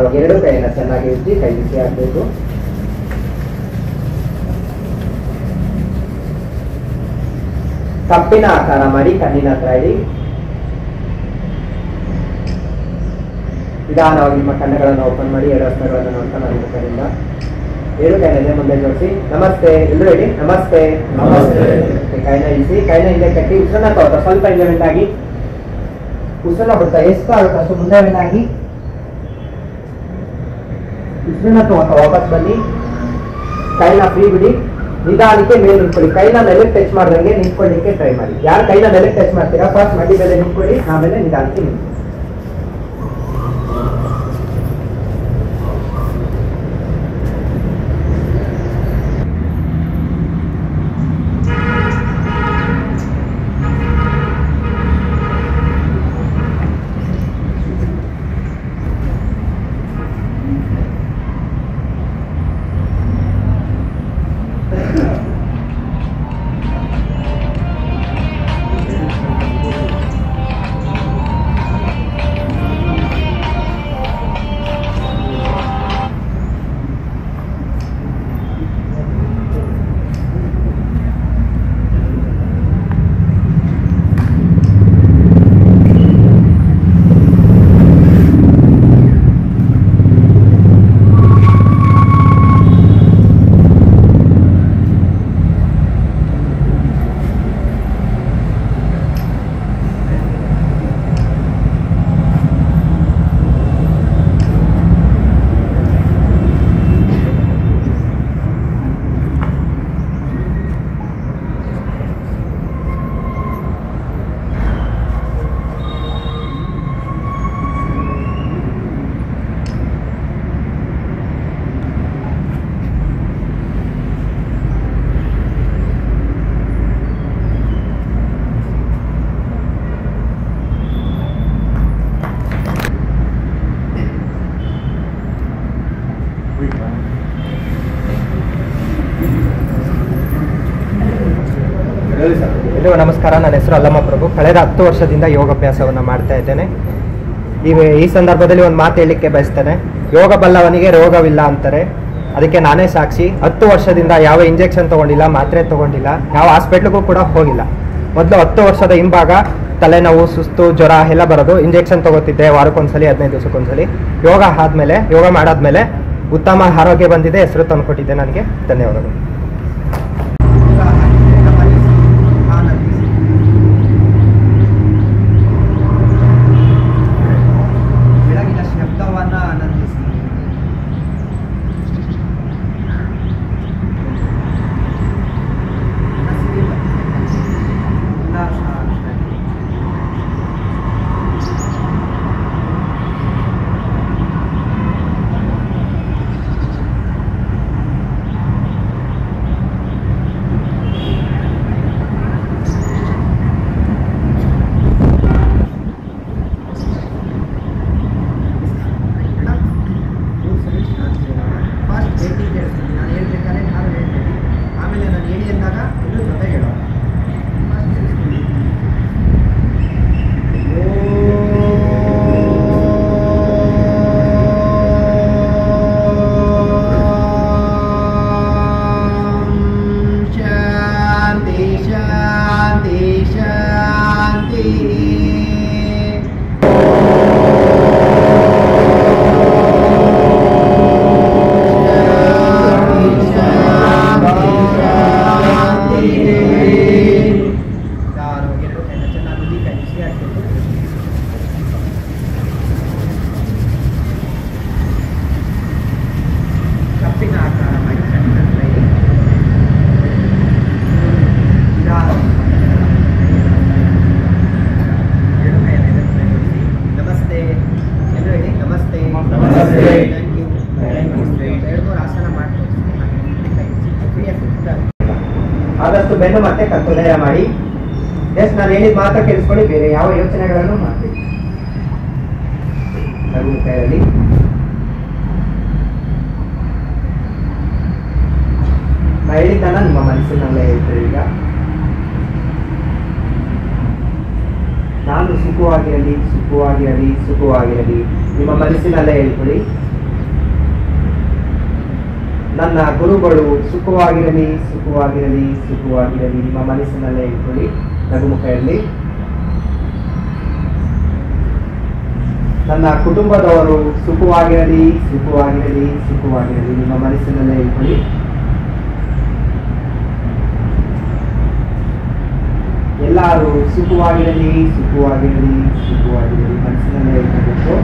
ನಿಧಾನವಾಗಿ ಎರಡು ಕೈಯನ್ನು ಚೆನ್ನಾಗಿ ಉಜ್ಜಿ ಕೈ ಬಿಸಿ ಆಗಬೇಕು. ಕಪ್ಪಿನ ಆಕಾರ ಮಾಡಿ ಕಣ್ಣಿನ ಹತ್ರ ಇಡಿ. ನಿಧಾನವಾಗಿ ನಿಮ್ಮ ಕಣ್ಣುಗಳನ್ನು ಓಪನ್ ಮಾಡಿ ಎರಡು ಹಸ್ತಗಳನ್ನು ನೋಡ್ತಾ ನನ್ನ ಮುಖದಿಂದ ಎರಡು ಕೈನಲ್ಲೇ ಮುಂದೆ ಜೋಡಿಸಿ ನಮಸ್ತೆ ಎಲ್ಲರೂ ಹೇಳಿ ನಮಸ್ತೆ. ನಮಸ್ತೆ. ಕೈನ ಇಳಿಸಿ, ಕೈನ ಹಿಂದೆ ಕಟ್ಟಿ ಉಸಿರನ್ನ ತಗೋತಾ ಸ್ವಲ್ಪ ಹಿಂದೆ ಬೆಂಡಾಗಿ ಉಸಿರನ್ನ ಬಿಡ್ತಾ ಎಷ್ಟು ಆಗುತ್ತಾ ಅಷ್ಟು ಮುಂದೆ ಬೆಂಡಾಗಿ ಉಸಿರನ್ನ ತಗೋತಾ ವಾಪಸ್ ಬನ್ನಿ. ಕೈನ ಫ್ರೀ ಬಿಡಿ. ನಿಧಾನಕ್ಕೆ ಮೇಲೆ ನಿಂತ್ಕೊಳ್ಳಿ. ಕೈನ ನೆಲಕ್ಕೆ ಟಚ್ ಮಾಡ್ದಂಗೆ ನಿಂತ್ಕೊಳ್ಳಿಕ್ಕೆ ಟ್ರೈ ಮಾಡಿ. ಯಾರು ಕೈನ ನೆಲಕ್ಕೆ ಟಚ್ ಮಾಡ್ತೀರಾ ಫಸ್ಟ್ ಮಡ್ಡಿ ಮೇಲೆ ನಿಂತ್ಕೊಳ್ಳಿ, ಆಮೇಲೆ ನಿಧಾನಕ್ಕೆ ನಿಂತ್ಕೊಳ್ಳಿ. ಎಲ್ಲರಿಗೂ ನಮಸ್ಕಾರ. ನನ್ನ ಹೆಸರು ಅಲ್ಲಮ್ಮ ಪ್ರಭು. ಕಳೆದ 10 ವರ್ಷದಿಂದ ಯೋಗಾಭ್ಯಾಸವನ್ನು ಮಾಡ್ತಾ ಇದ್ದೇನೆ. ಈ ಸಂದರ್ಭದಲ್ಲಿ ಒಂದು ಮಾತು ಹೇಳಲಿಕ್ಕೆ ಬಯಸ್ತೇನೆ. ಯೋಗ ಬಲ್ಲವನಿಗೆ ರೋಗವಿಲ್ಲ ಅಂತಾರೆ. ಅದಕ್ಕೆ ನಾನೇ ಸಾಕ್ಷಿ. 10 ವರ್ಷದಿಂದ ಯಾವ ಇಂಜೆಕ್ಷನ್ ತೊಗೊಂಡಿಲ್ಲ, ಮಾತ್ರೆ ತೊಗೊಂಡಿಲ್ಲ, ಯಾವ ಹಾಸ್ಪಿಟ್ಲಿಗೂ ಕೂಡ ಹೋಗಿಲ್ಲ. ಮೊದಲು 10 ವರ್ಷದ ಹಿಂಭಾಗ ತಲೆನೋವು, ಸುಸ್ತು, ಜ್ವರ ಎಲ್ಲ ಬರೋದು. ಇಂಜೆಕ್ಷನ್ ತೊಗೋತಿದ್ದೆ ವಾರಕ್ಕೊಂದ್ಸಲಿ, 15 ದಿವಸಕ್ಕೊಂದ್ಸಲಿ. ಯೋಗ ಮಾಡಾದ್ಮೇಲೆ ಉತ್ತಮ ಆರೋಗ್ಯ ಬಂದಿದೆ, ಹೆಸರು ತಂದುಕೊಟ್ಟಿದ್ದೆ. ನನಗೆ ಧನ್ಯವಾದಗಳು. ಆದಷ್ಟು ಬೆನ್ನು ಮತ್ತೆ ಕತ್ತಲೆಯ ಮಾಡಿ. ಜಸ್ಟ್ ನಾನು ಹೇಳಿದ ಮಾತ್ರ ಕೇಳಿಸ್ಕೊಳ್ಳಿ, ಬೇರೆ ಯಾವ ಯೋಚನೆಗಳನ್ನು ಮಾಡ್ತೀವಿ. ನಗು ಕೈಯಲ್ಲಿ ನಾ ಹೇಳಿದ್ದನ್ನ ನಿಮ್ಮ ಮನಸ್ಸಿನಲ್ಲೇ ಹೇಳ್ತೀವಿ. ಈಗ ನಾನು ಸುಖವಾಗಿರಲಿ, ಸುಖವಾಗಿರಲಿ, ಸುಖವಾಗಿರಲಿ, ನಿಮ್ಮ ಮನಸ್ಸಿನಲ್ಲೇ ಹೇಳ್ಕೊಳ್ಳಿ. ನನ್ನ ಗುರುಗಳು ಸುಖವಾಗಿರಲಿ ಸುಖವಾಗಿರಲಿ ಸುಖವಾಗಿರಲಿ ನಿಮ್ಮ ಮನಸ್ಸಿನಲ್ಲೇ ಇಟ್ಕೊಳ್ಳಿ. ನಗುಮುಖ ಇರಲಿ. ನನ್ನ ಕುಟುಂಬದವರು ಸುಖವಾಗಿರಲಿ ಸುಖವಾಗಿರಲಿ ಸುಖವಾಗಿರಲಿ ನಿಮ್ಮ ಮನಸ್ಸಿನಲ್ಲೇ ಇಟ್ಕೊಳ್ಳಿ. ಎಲ್ಲರೂ ಸುಖವಾಗಿರಲಿ ಸುಖವಾಗಿರಲಿ ಸುಖವಾಗಿರಲಿ ಮನಸ್ಸಿನಲ್ಲೇ ಇಟ್ಕೋಬೇಕು.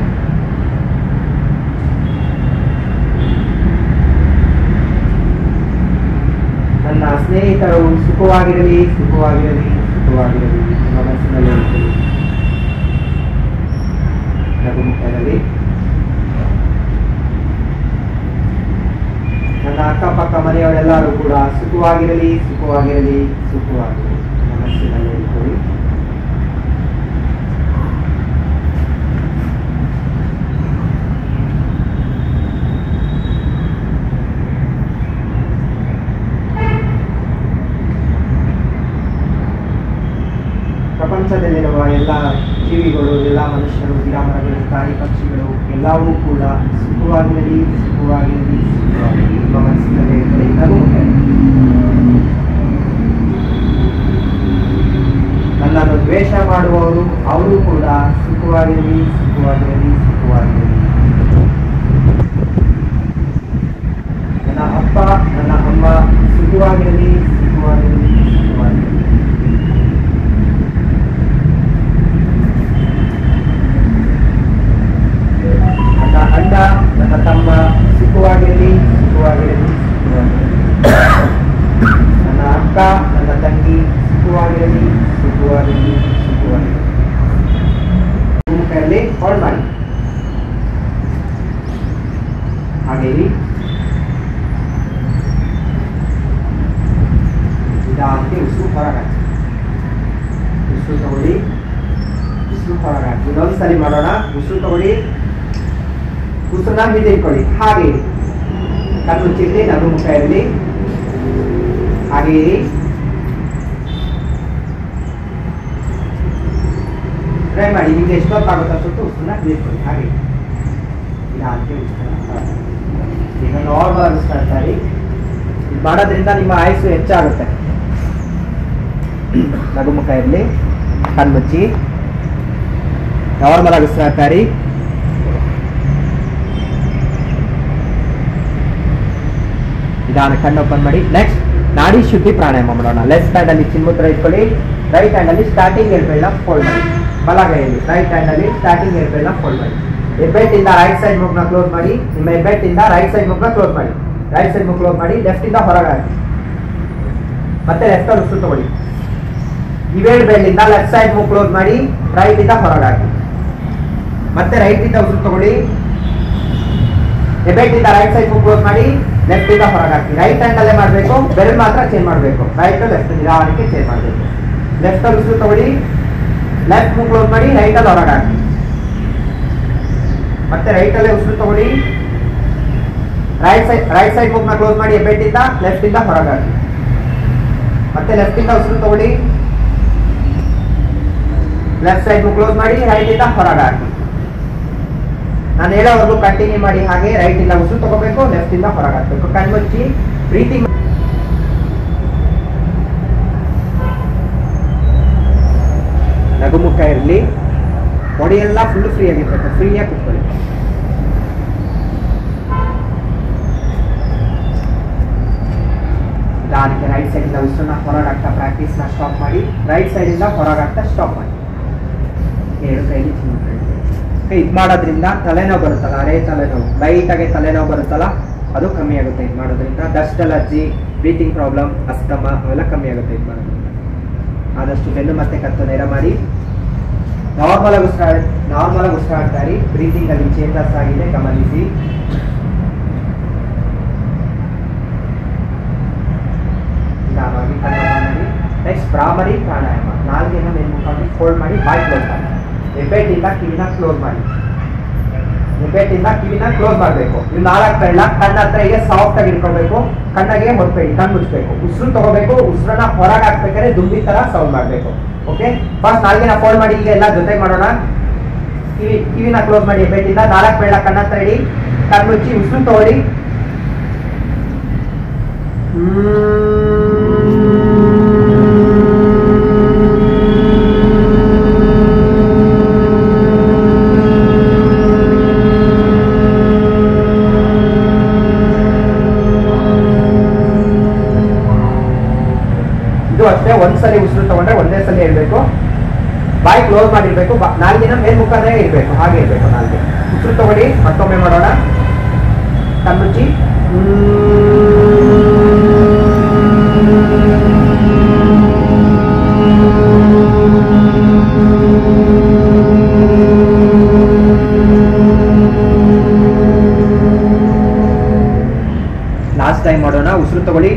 ನನ್ನ ಸ್ನೇಹಿತರು ಸುಖವಾಗಿರಲಿ ಸುಖವಾಗಿರಲಿ ಸುಖವಾಗಿರಲಿ ನಿಮ್ಮ ಮನಸ್ಸಿನಲ್ಲೇ ಇಟ್ಕೊಳ್ಳಿ. ನಗುಮುಖದಲ್ಲಿ ನನ್ನ ಅಕ್ಕಪಕ್ಕ ಮನೆಯವರೆಲ್ಲರೂ ಕೂಡ ಸುಖವಾಗಿರಲಿ ಸುಖವಾಗಿರಲಿ ಸುಖವಾಗಿರಲಿ ಮನಸ್ಸಿನಲ್ಲೇ ಇಟ್ಕೊಳ್ಳಿ. ಪ್ರಪಂಚದಲ್ಲಿರುವ ಎಲ್ಲ ಜೀವಿಗಳು, ಎಲ್ಲ ಮನುಷ್ಯರು, ಗಿಡ ಮರಗಳು, ಪ್ರಾಣಿ ಪಕ್ಷಿಗಳು ಎಲ್ಲವೂ ಕೂಡ ಸುಖವಾಗಿರಲಿ ಸುಖವಾಗಿರಲಿ ಸುಖವಾಗಿರಲಿ ನಿಮ್ಮ ಮನಸ್ಸಿನಲ್ಲಿ ಇಟ್ಟರೆ ನನ್ನನ್ನು ದ್ವೇಷ ಮಾಡುವವರು ಅವರು ಕೂಡ ಸುಖವಾಗಿರಲಿ ಸುಖವಾಗಿರಲಿ ಸುಖವಾಗಿರಲಿ. ನನ್ನ ಅಪ್ಪ ನನ್ನ ಅಮ್ಮ ಸುಖವಾಗಿರಲಿ ಸುಖವಾಗಿರಲಿ ಸುಖವಾಗಿರಲಿ. ನನ್ನ ಅಣ್ಣ ನನ್ನ ತಮ್ಮ ಸುಖವಾಗಿರಲಿ ಸುಖವಾಗಿರಲಿ ಸುಖವಾಗಿರಲಿ. ನನ್ನ ಅಕ್ಕ ನನ್ನ ತಂಗಿ ಸುಖವಾಗಿರಲಿ ಸುಖವಾಗಿರಲಿ ಸುಖವಾಗಿರಲಿ. ಮುಖದಲ್ಲಿ ಹಾಲ್ ಮಾಡಿ ಹಾಗೆ ನಿಧಾನಕ್ಕೆ ಉಸಿರು ಹೊರಗಾಕಿ. ಉಸಿರು ತಗೊಳ್ಳಿ, ಉಸಿರು ಹೊರಗಾಕಿ. ಇನ್ನೊಂದ್ಸರಿ ಮಾಡೋಣ. ಉಸಿರು ತಗೊಳ್ಳಿ, ಉಸಿರನ್ನ ಹಿಂದಿಟ್ಕೊಳ್ಳಿ. ಹಾಗೆ ಕಣ್ಣು ಮುಚ್ಚಿರ್ಲಿ, ನಗು ಮುಖ ಇರಲಿ. ಹಾಗೆ ಟ್ರೈ ಮಾಡಿ. ನಿಮಗೆ ಎಷ್ಟೊತ್ತಾಗುತ್ತೆ ಅಷ್ಟು ಉಸಿರನ್ನ ಹಿಂದಿಟ್ಕೊಳ್ಳಿ. ಹಾಗೆ ನಿಧಾನಕ್ಕೆ ಈಗ ನಾರ್ಮಲ್ ಉಸಿರಾಡ್ತಾ ಇರಿ. ಇದು ಮಾಡೋದ್ರಿಂದ ನಿಮ್ಮ ಆಯುಸ್ಸು ಹೆಚ್ಚಾಗುತ್ತೆ. ನಗುಮುಖ ಇರಲಿ, ಕಣ್ಮುಚ್ಚಿ ನಾರ್ಮಲ್ ಆಗಿ ಉಸಿರಾಡ್ತಾ ಇರಿ. ನಿಧಾನ ಕಣ್ಣು ಓಪನ್ ಮಾಡಿ. ನೆಕ್ಸ್ಟ್ ನಾಡಿ ಶುದ್ಧಿ ಪ್ರಾಣಾಯಾಮ ಮಾಡೋಣ. ಲೆಫ್ಟ್ ಹ್ಯಾಂಡ್ ಅಲ್ಲಿ ಚಿನ್ಮುದ್ರ ಇಟ್ಕೊಳ್ಳಿ. ರೈಟ್ ಹ್ಯಾಂಡ್ ಅಲ್ಲಿ ಸ್ಟಾರ್ಟಿಂಗ್ ಹೆಬ್ಬೆರಳನ್ನ ಫೋಲ್ಡ್ ಮಾಡಿ. ಬಲಗೈಯಲ್ಲಿ ರೈಟ್ ಹ್ಯಾಂಡ್ ಅಲ್ಲಿ ಸ್ಟಾರ್ಟಿಂಗ್ ಹೆಬ್ಬೆರಳನ್ನ ಫೋಲ್ಡ್ ಮಾಡಿ. ಹೆಬ್ಬೆಟ್ಟಿಂದ ರೈಟ್ ಸೈಡ್ ಮೂಗ್ನ ಕ್ಲೋಸ್ ಮಾಡಿ. ನಿಮ್ಮ ಹೆಬ್ಬೆಟ್ಟಿಂದ ರೈಟ್ ಸೈಡ್ ಮೂಗ್ನ ಕ್ಲೋಸ್ ಮಾಡಿ. ರೈಟ್ ಸೈಡ್ ಮೂಗ್ ಕ್ಲೋಸ್ ಮಾಡಿ. ಲೆಫ್ಟ್ ಇಂದ ಹೊರಗೆ ಹಾಕಿ. ಮತ್ತೆ ಲೆಫ್ಟ್ ಅಲ್ಲಿ ಉಸಿರು ತಗೊಳ್ಳಿ. ಇವೆರಡು ಬೆರಳಿಂದ ಲೆಫ್ಟ್ ಸೈಡ್ ಮೂಗ್ ಕ್ಲೋಸ್ ಮಾಡಿ. ರೈಟ್ ಇಂದ ಹೊರಗೆ ಹಾಕಿ. ಮತ್ತೆ ರೈಟ್ ಇಂದ ಉಸಿರು ತಗೊಳ್ಳಿ. ಹೆಬ್ಬೆಟ್ಟಿಂದ ರೈಟ್ ಸೈಡ್ ಮೂಗ್ ಕ್ಲೋಸ್ ಮಾಡಿ. ಲೆಫ್ಟ್ ಇಂದ ಹೊರಗೆ ಹಾಕಿ. ರೈಟ್ ಹ್ಯಾಂಡ್ ಅಲ್ಲೇ ಮಾಡಬೇಕು. ಬೆರಳು ಮಾತ್ರ ಚೇಂಜ್ ಮಾಡಬೇಕು. ರೈಟ್ ಲೆಫ್ಟ್ ನಿಧಾನಕ್ಕೆ ಚೇಂಜ್ ಮಾಡಬೇಕು. ಲೆಫ್ಟ್ ಅಲ್ಲಿ ಉಸಿರು ತಗೊಳ್ಳಿ. ಲೆಫ್ಟ್ ಮೂಗ್ ಕ್ಲೋಸ್ ಮಾಡಿ. ರೈಟ್ ಅಲ್ಲಿ ಹೊರಗೆ ಹಾಕಿ. ಮತ್ತೆ ರೈಟ್ ಅಲ್ಲೇ ಉಸಿರು ತಗೊಳ್ಳಿ. ರೈಟ್ ಸೈಡ್ ಮೂಗ್ನ ಕ್ಲೋಸ್ ಮಾಡಿ. ಹೆಬ್ಬೆಟ್ಟಿಂದ ಲೆಫ್ಟ್ ಇಂದ ಹೊರಗೆ ಹಾಕಿ. ಮತ್ತೆ ಲೆಫ್ಟ್ ಇಂದ ಉಸಿರು ತಗೊಳ್ಳಿ. ಲೆಫ್ಟ್ ಸೈಡ್ ಮೂಗ್ ಕ್ಲೋಸ್ ಮಾಡಿ. ರೈಟ್ ಇಂದ ಹೊರಗೆ ಹಾಕಿ. ನಾನು ಹೇಳೋವರೆಗೂ ಕಂಟಿನ್ಯೂ ಮಾಡಿ. ಹಾಗೆ ರೈಟ್ ಇಂದ ಉಸಿರು ತಗೋಬೇಕು. ಲೆಫ್ಟ್ ಇಂದ ಹೊರಗೆ ಹಾಕಬೇಕು. ಕಣ್ಮುಚ್ಚಿ ಬ್ರೀತಿಂಗ್. ನಗುಮುಖ ಇರಲಿ. ಬಾಡಿ ಎಲ್ಲ ಫುಲ್ ಫ್ರೀ ಆಗಿರ್ಬೇಕು. ಫ್ರೀಯಾಗಿ ಕೂತ್ಕೊಳ್ಳಿ. ನಿಧಾನಕ್ಕೆ ರೈಟ್ ಸೈಡ್ ಇಂದ ಉಸಿರನ್ನ ಹೊರಗಾಗ್ತಾ ಪ್ರಾಕ್ಟೀಸ್ ನ ಸ್ಟಾಪ್ ಮಾಡಿ. ರೈಟ್ ಸೈಡ್ ಇಂದ ಹೊರಗಾಗ್ತಾ ಸ್ಟಾಪ್ ಮಾಡಿ. ಎರಡು ಕೈಲಿ ಚಿನ್ಮುದ್ರ ಇದು ಮಾಡೋದ್ರಿಂದ ತಲೆನೋವು ಬರುತ್ತಲ್ಲ, ಅರೆ ತಲೆನೋವು, ಲೈಟ್ ಆಗಿ ತಲೆನೋವು ಬರುತ್ತಲ್ಲ, ಅದು ಕಮ್ಮಿ ಆಗುತ್ತೆ. ಇದು ಮಾಡೋದ್ರಿಂದ dust allergy, breathing problem, asthma ಅವೆಲ್ಲ ಕಮ್ಮಿ ಆಗುತ್ತೆ ಇದು ಮಾಡೋದ್ರಿಂದ. ಆದಷ್ಟು ಬೆನ್ನು ಮತ್ತೆ ಕತ್ತು ನೇರ ಮಾಡಿ. ನಾರ್ಮಲ್ ಆಗಿ ಉಸಿರಾಡ್ತಾ ಇರಿ. ಬ್ರೀತಿಂಗ್ ಅಲ್ಲಿ ಚೇಂಜಸ್ ಆಗಿದೆ ಗಮನಿಸಿ. ನಿಧಾನವಾಗಿ ಕಣ್ಣು ಮಾಡಿ. ನೆಕ್ಸ್ಟ್ ಭ್ರಾಮರಿ ಪ್ರಾಣಾಯಾಮ. ನಾಲ್ಗೆನ ಮೇಲ್ಮುಖವಾಗಿ ಫೋಲ್ಡ್ ಮಾಡಿ. ಬಾಯ್ ಕ್ಲೋಸ್ ಮಾಡಿ. ಹೆಬ್ಬೆಟ್ಟಿಂದ ಕಿವಿನ ಕ್ಲೋಸ್ ಮಾಡಿ. ಹೆಬ್ಬೆಟ್ಟಿಂದ ಕಿವಿನ ಕ್ಲೋಸ್ ಮಾಡಬೇಕು. ನೀವು ನಾಲ್ಕು ಬೆರಳ ಕಣ್ಣ ಹತ್ರ ಹೀಗೆ ಸಾಫ್ಟ್ ಆಗಿ ಇಟ್ಕೊಳ್ಬೇಕು. ಕಣ್ಣಗೆ ಹೊರಬೇಡಿ, ಕಣ್ಣು ಮುಚ್ಚಬೇಕು. ಉಸಿರು ತಗೋಬೇಕು. ಉಸಿರನ್ನ ಹೊರಗೆ ಹಾಕ್ಬೇಕಾದ್ರೆ ದುಂಬಿ ತರ ಸೌಂಡ್ ಮಾಡಬೇಕು. ಓಕೆ, ಫಸ್ಟ್ ನಾಲ್ಗೆನ ಫೋಲ್ಡ್ ಮಾಡಿ. ಈಗ ಎಲ್ಲ ಜೊತೆ ಮಾಡೋಣ. ಕಿವಿನ ಕ್ಲೋಸ್ ಮಾಡಿ. ಹೆಬ್ಬೆಟ್ಟಿಂದ ನಾಲ್ಕು ಬೆರಳ ಕಣ್ಣ ಹತ್ರ ಇಡಿ. ಕಣ್ಣು ಮುಚ್ಚಿ ಉಸಿರು ತಗೊಳ್ಳಿ. ಇದು ಅಷ್ಟೇ, ಒಂದ್ಸಲಿ ಉಸಿರು ತಗೊಂಡ್ರೆ ಒಂದೇ ಸಲ ಇರಬೇಕು. ಬಾಯಿ ಕ್ಲೋಸ್ ಮಾಡಿರ್ಬೇಕು, ನಾಲ್ಗಿನ ಮೇಲ್ಮುಖನೇ ಇರಬೇಕು, ಹಾಗೆ ಇರಬೇಕು ನಾಲ್ಗೆ. ಉಸಿರು ತಗೊಳ್ಳಿ, ಮತ್ತೊಮ್ಮೆ ಮಾಡೋಣ. ಕಣ್ಣುಚ್ಚಿ ಲಾಸ್ಟ್ ಟೈಮ್ ಮಾಡೋಣ. ಉಸಿರು ತಗೊಳ್ಳಿ,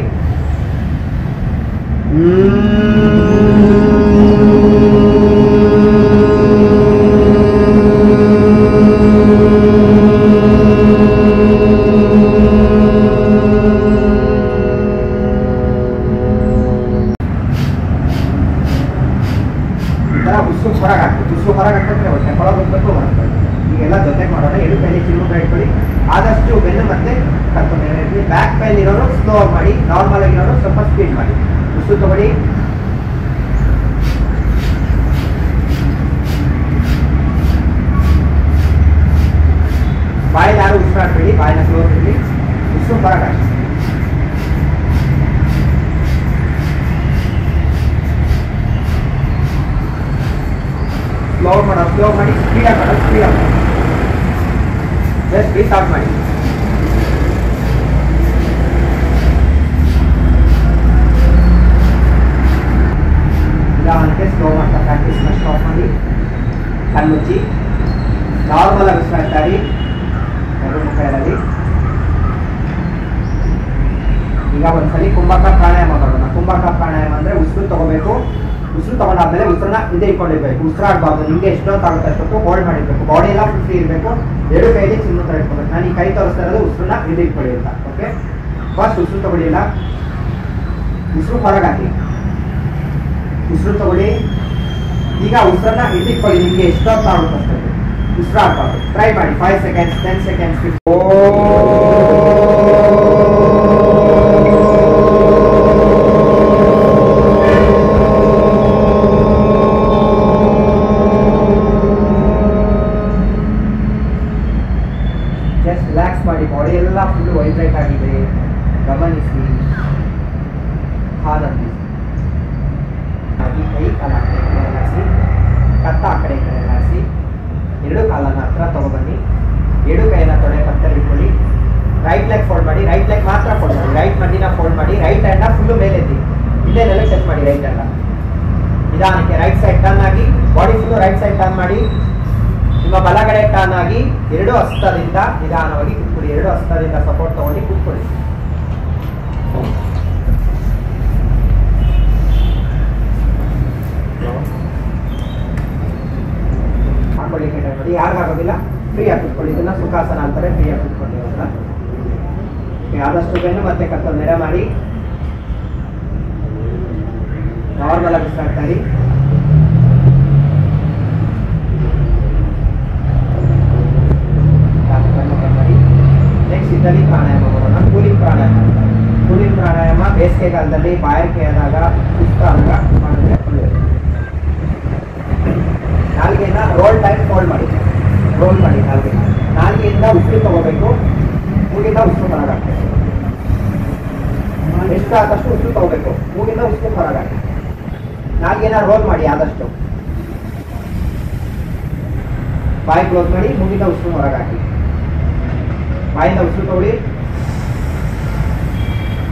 ಉಸು ಹೊರಗೆ ಹಾಕ್ಬೇಕು. ಉಸು ಹೊರಗೆ ಹಾಕಿದ್ರೆ ಹೊಟ್ಟೆ ಒಳಗೆ ಹೋಗ್ಬೇಕು, ಹೊರಗೆ. ಈಗೆಲ್ಲ ಜೊತೆಗೆ ಮಾಡೋಣ. ಎಡು ಕೈಲಿ ಚಿಮ್ಮುಂಡ ಇಟ್ಕೊಳ್ಳಿ. ಆದಷ್ಟು ಬೆನ್ನು ಮತ್ತೆ ಕತ್ತು ಮೇಲೆ ಇರಲಿ. ಬ್ಯಾಕ್ ಕೈಲಿ ಇರೋರು ಸ್ಲೋ ಮಾಡಿ, ನಾರ್ಮಲ್ ಆಗಿರೋರು ಸ್ವಲ್ಪ ಸ್ಪೀಡ್ ಮಾಡಿ. ಉಸು ತಗೊಳ್ಳಿ, ಬಾಯಲ್ಲಿ ಯಾರು ಉಸಿರಾಡ್ಬೇಡಿ, ಬಾಯಿನ ಕ್ಲೋಸ್ ಇರಲಿ. ಉಸು ಹೊರಗೆ ಹಾಕಿ. ಸ್ಲೋ ಮಾಡೋ, ಸ್ಲೋ ಮಾಡಿ, ಸ್ಪೀಡಾಗಿ ಮಾಡೋ, ಸ್ಪೀಡಾಗಿ ಮಾಡಿ. ಜಸ್ಟ್ ಬ್ರೀತ್ ಔಟ್ ಮಾಡಿ. ನಿಧಾನಕ್ಕೆ ಸ್ಲೋ ಮಾಡ್ತಾ ಪ್ರಾಕ್ಟೀಸ್ನ ಸ್ಟಾಪ್ ಮಾಡಿ. ಕಣ್ಣುಚ್ಚಿ ನಾರ್ಮಲ್ ಆಗಿ ಉಸಿರಾಡ್ತಾ ಇರಿ. ಎರಡು ಮುಖ ಇರಲಿ. ಈಗ ಒಂದ್ಸಲಿ ಕುಂಭಕ ಪ್ರಾಣಾಯಾಮ ಮಾಡೋಣ. ಕುಂಭಕ ಪ್ರಾಣಾಯಾಮ ಅಂದ್ರೆ ಉಸಿರು ತಗೋಬೇಕು. ಉಸಿರು ತಗೊಂಡಾದ್ಮೇಲೆ ಉಸಿರನ್ನ ಹಿಂದೆ ಇಟ್ಕೊಂಡಿರ್ಬೇಕು. ಉಸಿರಾಡಬಾರ್ದು. ನಿಮ್ಗೆ ಎಷ್ಟೊತ್ತಾಗುತ್ತೆ ಅಷ್ಟೊತ್ತು ಹೋಲ್ಡ್ ಮಾಡಿರ್ಬೇಕು. ಬಾಡಿ ಎಲ್ಲ ಫ್ರೀ ಇರಬೇಕು. ಎರಡು ಕೈಲಿ ಚಿನ್ನ ಇಟ್ಕೊಬೇಕು. ನಾನು ಈ ಕೈ ತೋರಿಸ್ತಾ ಇರೋದು ಉಸಿರನ್ನ ಹಿಂದೆ ಇಟ್ಕೊಳ್ಳಿ ಅಂತ. ಓಕೆ, ಫಸ್ಟ್ ಉಸಿರು ತಗೊಳ್ಳಿಲ್ಲ, ಉಸಿರು ಹೊರಗೆ ಹಾಕಿ. ಉಸಿರು ತಗೊಳ್ಳಿ. ಈಗ ಉಸಿರನ್ನ ಹಿಂದೆ ಇಟ್ಕೊಳ್ಳಿ. ನಿಮ್ಗೆ ಎಷ್ಟೊತ್ತಾಗುತ್ತೆ ಅಷ್ಟೊತ್ತು ಉಸಿರಾಡಬಾರ್ದು. ಟ್ರೈ ಮಾಡಿ. 5 ಸೆಕೆಂಡ್ಸ್, 10 ಸೆಕೆಂಡ್ಸ್. ಜಸ್ಟ್ ರಿಲ್ಯಾಕ್ಸ್ ಮಾಡಿ. ಬಾಡಿ ಎಲ್ಲ ಫುಲ್ ವೈಬ್ರೇಟ್ ಆಗಿದೆ, ಗಮನಿಸಿ, ಆನಂದಿಸಿ. ಕೈ ಕಾಲ ಆ ಕಡೆ ಹಾಸಿ, ಕತ್ತ ಆ ಕಡೆ ಹಾಸಿ. ಎರಡು ಕಾಲನ್ನ ಹತ್ರ ತಗೊಬನ್ನಿ. ಎರಡು ಕೈಯನ್ನ ತೊಡೆ ಪಕ್ಕದಲ್ಲಿ ಇಟ್ಕೊಳ್ಳಿ. ರೈಟ್ ಲೆಗ್ ಫೋಲ್ಡ್ ಮಾಡಿ. ರೈಟ್ ಲೆಗ್ ಮಾತ್ರ ಫೋಲ್ಡ್ ಮಾಡಿ. ರೈಟ್ ಮಂಡಿನ ಫೋಲ್ಡ್ ಮಾಡಿ. ರೈಟ್ ಹ್ಯಾಂಡ್ನ ಫುಲ್ಲು ಮೇಲೆ ಎತ್ತಿ. ಹಿಂದೆ ನೆಲಕ್ಕೆ ಟಚ್ ಮಾಡಿ ರೈಟ್ ಹ್ಯಾಂಡ್ನ. ನಿಧಾನಕ್ಕೆ ರೈಟ್ ಸೈಡ್ ಟರ್ನ್ ಆಗಿ, body full right side turn ಮಾಡಿ. ನಿಮ್ಮ ಬಲಗಡೆ ಟರ್ನ್ ಆಗಿ ಎರಡು ಹಸ್ತದಿಂದ ನಿಧಾನವಾಗಿ ಕೂತ್ಕೊಳ್ಳಿ. ಎರಡು ಹಸ್ತದಿಂದ ಸಪೋರ್ಟ್ ತಗೊಂಡು ಕೂತ್ಕೊಳ್ಳಿ. ಹಾಕೊಳ್ಳಿಕ್ಕೆ ಟ್ರೈ ಮಾಡಿ. ಯಾರಿಗಾಗೋದಿಲ್ಲ ಫ್ರೀ ಆಗಿ ಕೂತ್ಕೊಳ್ಳಿ. ಇದನ್ನ ಸುಖಾಸನ ಅಂತಾರೆ. ಫ್ರೀ ಆಗಿ ಕೂತ್ಕೊಳ್ಳಿ. ಆದಷ್ಟು ಬೆನ್ನು ಮತ್ತೆ ಕತ್ತಲು ನೆರೆ ಮಾಡಿ ನಾರ್ಮಲ್ ಆಗಿ ಉಸಿರಾಡ್ತಾ ಇರಿ. ನೆಕ್ಸ್ಟ್ ಇದರಲ್ಲಿ ಪ್ರಾಣಾಯಾಮ ಮಾಡೋಣ. ಕೂಲಿಂಗ್ ಪ್ರಾಣಾಯಾಮ. ಕೂಲಿಂಗ್ ಪ್ರಾಣಾಯಾಮ ಬೇಸಿಗೆಗಾಲದಲ್ಲಿ ಬಾಯಾರಿಕೆ ಆದಾಗ, ಸುಸ್ತು ಆದಾಗ ಮಾಡಿದ್ರೆ ಒಳ್ಳೆಯದು. ನಾಲ್ಗೆಯಿಂದ ರೋಲ್ ಟೈಮ್ ಫೋಲ್ಡ್ ಮಾಡಿ. ರೋಲ್ ಮಾಡಿ ನಾಲ್ಗೆ. ನಾಲ್ಗೆಯಿಂದ ಉಸಿರು ತಗೋಬೇಕು. ಮೂಗಿಂದ ಉಸಿರು ಹೊರಗಾಕಿ. ಎಷ್ಟು ಆದಷ್ಟು ಉಸಿರು ತಗೋಬೇಕು. ಮೂಗಿಂದ ಉಸಿರು ಹೊರಗಾಕಿ. ನಾಲ್ಗೆನ ರೋಲ್ ಮಾಡಿ ಆದಷ್ಟು. ಬಾಯಿ ಕ್ಲೋಸ್ ಮಾಡಿ. ಮೂಗಿಂದ ಉಸಿರು ಹೊರಗಾಕಿ. ಬಾಯಿಂದ ಉಸಿರು ತಗೊಳ್ಳಿ.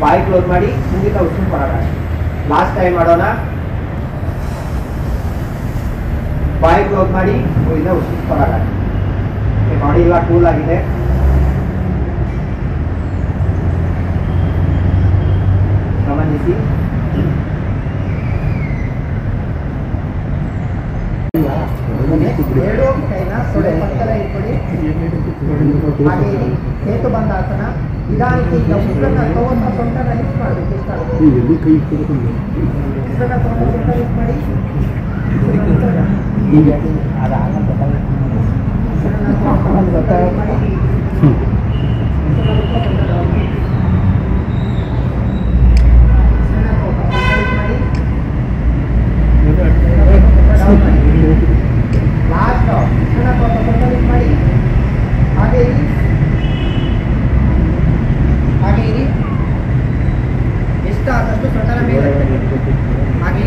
ಬಾಯಿ ಕ್ಲೋಸ್ ಮಾಡಿ. ಮೂಗಿಂದ ಉಸಿರು ಹೊರಗಾಕಿ. ಲಾಸ್ಟ್ ಟೈಮ್ ಮಾಡೋಣ. ಬಾಯಿ ಕ್ಲೋಸ್ ಮಾಡಿ. ಮೂಗಿಂದ ಉಸಿರು ಹೊರಗಾಕಿ. ಬಾಡಿ ಎಲ್ಲ ಕೂಲ್ ಆಗಿದೆ. ಗಮನಿಸಿ. ಎರಡು ಕೈನ ತೊಡೆ ಪಕ್ಕದ ಇಟ್ಕೊಳ್ಳಿ. ಹಾಗೆ ಸೇತು ಬಂದಾಸನ. ನಿಧಾನಕ್ಕೆ ಈಗ ಉಸಿರನ್ನ ತಗೊಂಡ ಸೊಂಟನ ಲಿಫ್ಟ್ ಮಾಡಬೇಕು. ಉಸಿರನ್ನ ತಗೊಂಡ ಸೊಂಟ ಲಿಫ್ಟ್ ಮಾಡಿ. ಇಷ್ಟ ಆದಷ್ಟು ಸೊಂಟನ ಮೇಲೆ ಹಾಗೆ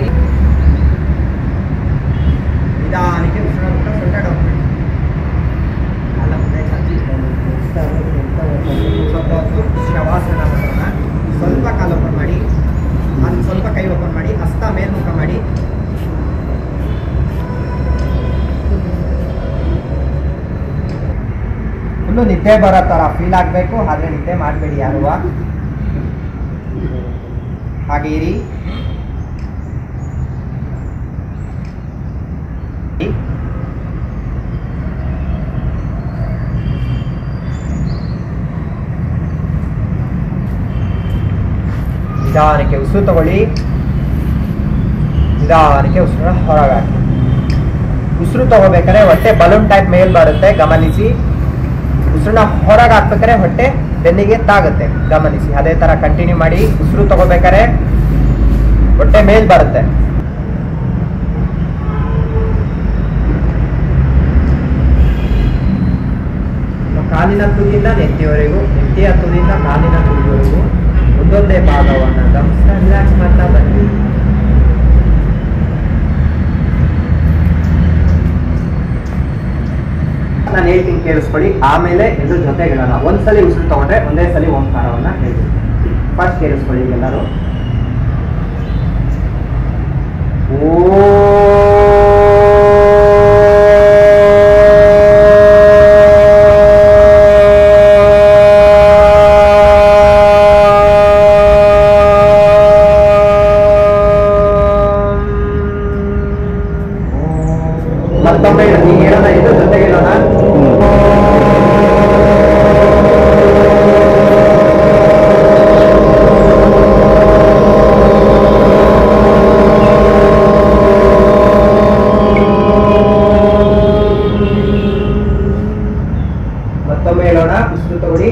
ನಿಧಾನಕ್ಕೆ ಉಸಿರಾಟ ಸೊಂಟ ಡೌನ್ ಮಾಡಿ. ಕಾಲ ಮುಂದೆ ಚಾಚಿ ಸ್ವಲ್ಪ ಹೊತ್ತು ಶವಾಸನ ಮಾಡೋಣ. ಸ್ವಲ್ಪ ಕಾಲು ಓಪನ್ ಮಾಡಿ, ಅಲ್ಲಿ ಸ್ವಲ್ಪ ಕೈ ಓಪನ್ ಮಾಡಿ, ಹಸ್ತ ಮೇಲ್ಮುಖ ಮಾಡಿ. ಫುಲ್ಲು ನಿದ್ದೆ ಬರೋ ಥರ ಫೀಲ್ ಆಗಬೇಕು, ಆದರೆ ನಿದ್ದೆ ಮಾಡಬೇಡಿ ಯಾರು. ಹಾಗೆ ಇರಿ. ನಿಧಾನಕ್ಕೆ ಉಸಿರು ತಗೊಳ್ಳಿ, ನಿಧಾನಕ್ಕೆ ಉಸಿರನ್ನ ಹೊರಗೆ ಹಾಕಿ. ಉಸಿರು ತಗೋಬೇಕಾದ್ರೆ ಹೊಟ್ಟೆ ಬಲೂನ್ ಟೈಪ್ ಮೇಲ್ ಬರುತ್ತೆ, ಗಮನಿಸಿ. ಉಸಿರನ್ನ ಹೊರಗೆ ಹಾಕ್ಬೇಕಾದ್ರೆ ಹೊಟ್ಟೆ ಬೆನ್ನಿಗೆ ತಾಗುತ್ತೆ, ಗಮನಿಸಿ. ಅದೇ ತರ ಕಂಟಿನ್ಯೂ ಮಾಡಿ. ಉಸಿರು ತಗೋಬೇಕಾದ್ರೆ ಹೊಟ್ಟೆ ಮೇಲ್ ಬರುತ್ತೆ. ಕಾಲಿನ ತುದಿಯಿಂದ ನೆತ್ತಿಯವರೆಗೂ, ನೆತ್ತಿಯ ತುದಿಯಿಂದ ಕಾಲಿನ ತುದಿಯವರೆಗೂ ಒಂದೊಂದೇ ಭಾಗವನ್ನು ಗಮನಿಸ್ತಾ ರಿಲ್ಯಾಕ್ಸ್ ಮಾಡ್ತಾ ಬನ್ನಿ. ನಾನು ಹೇಳ್ತೀನಿ ಕೇಳಿಸ್ಕೊಳ್ಳಿ, ಆಮೇಲೆ ಎಲ್ರ ಜೊತೆಗಳನ್ನ ಒಂದ್ಸಲಿ ಉಸಿರು ತಗೊಂಡ್ರೆ ಒಂದೇ ಸಲ ಓಂಕಾರವನ್ನ ಹೇಳ್ತೀನಿ. ಫಸ್ಟ್ ಕೇಳಿಸ್ಕೊಳ್ಳಿ ಎಲ್ಲರೂ. ಮತ್ತೊಮ್ಮೆ ನೀವು ಹೇಳೋಣ, ಇದ್ರ ಜೊತೆಗೆ ಹೇಳೋಣ. ಮತ್ತೊಮ್ಮೆ ಹೇಳೋಣ, ಉಸಿರು ತಗೊಳ್ಳಿ.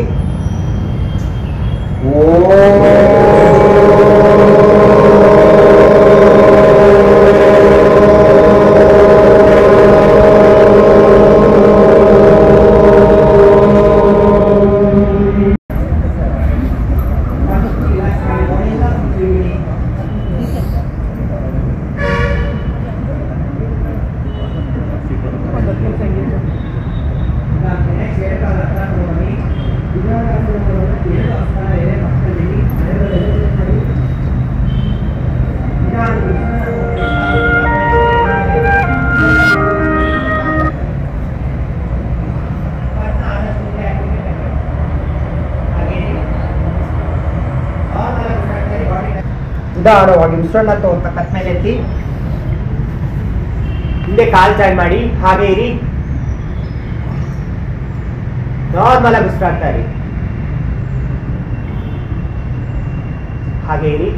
ನಿಧಾನವಾಗಿ ಉಸಿರನ್ನ ತಗೊಂತ ಕತ್ ಮೇಲೆ ಎತ್ತಿ, ಹಿಂದೆ ಕಾಲ್ ಚಾಯ್ ಮಾಡಿ, ಹಾಗೆ ಇರಿ. ನಾರ್ಮಲ್ ಆಗಿ ಉಸಿರಾಡ್ತಾ ಇರಿ, ಹಾಗೆ ಇರಿ.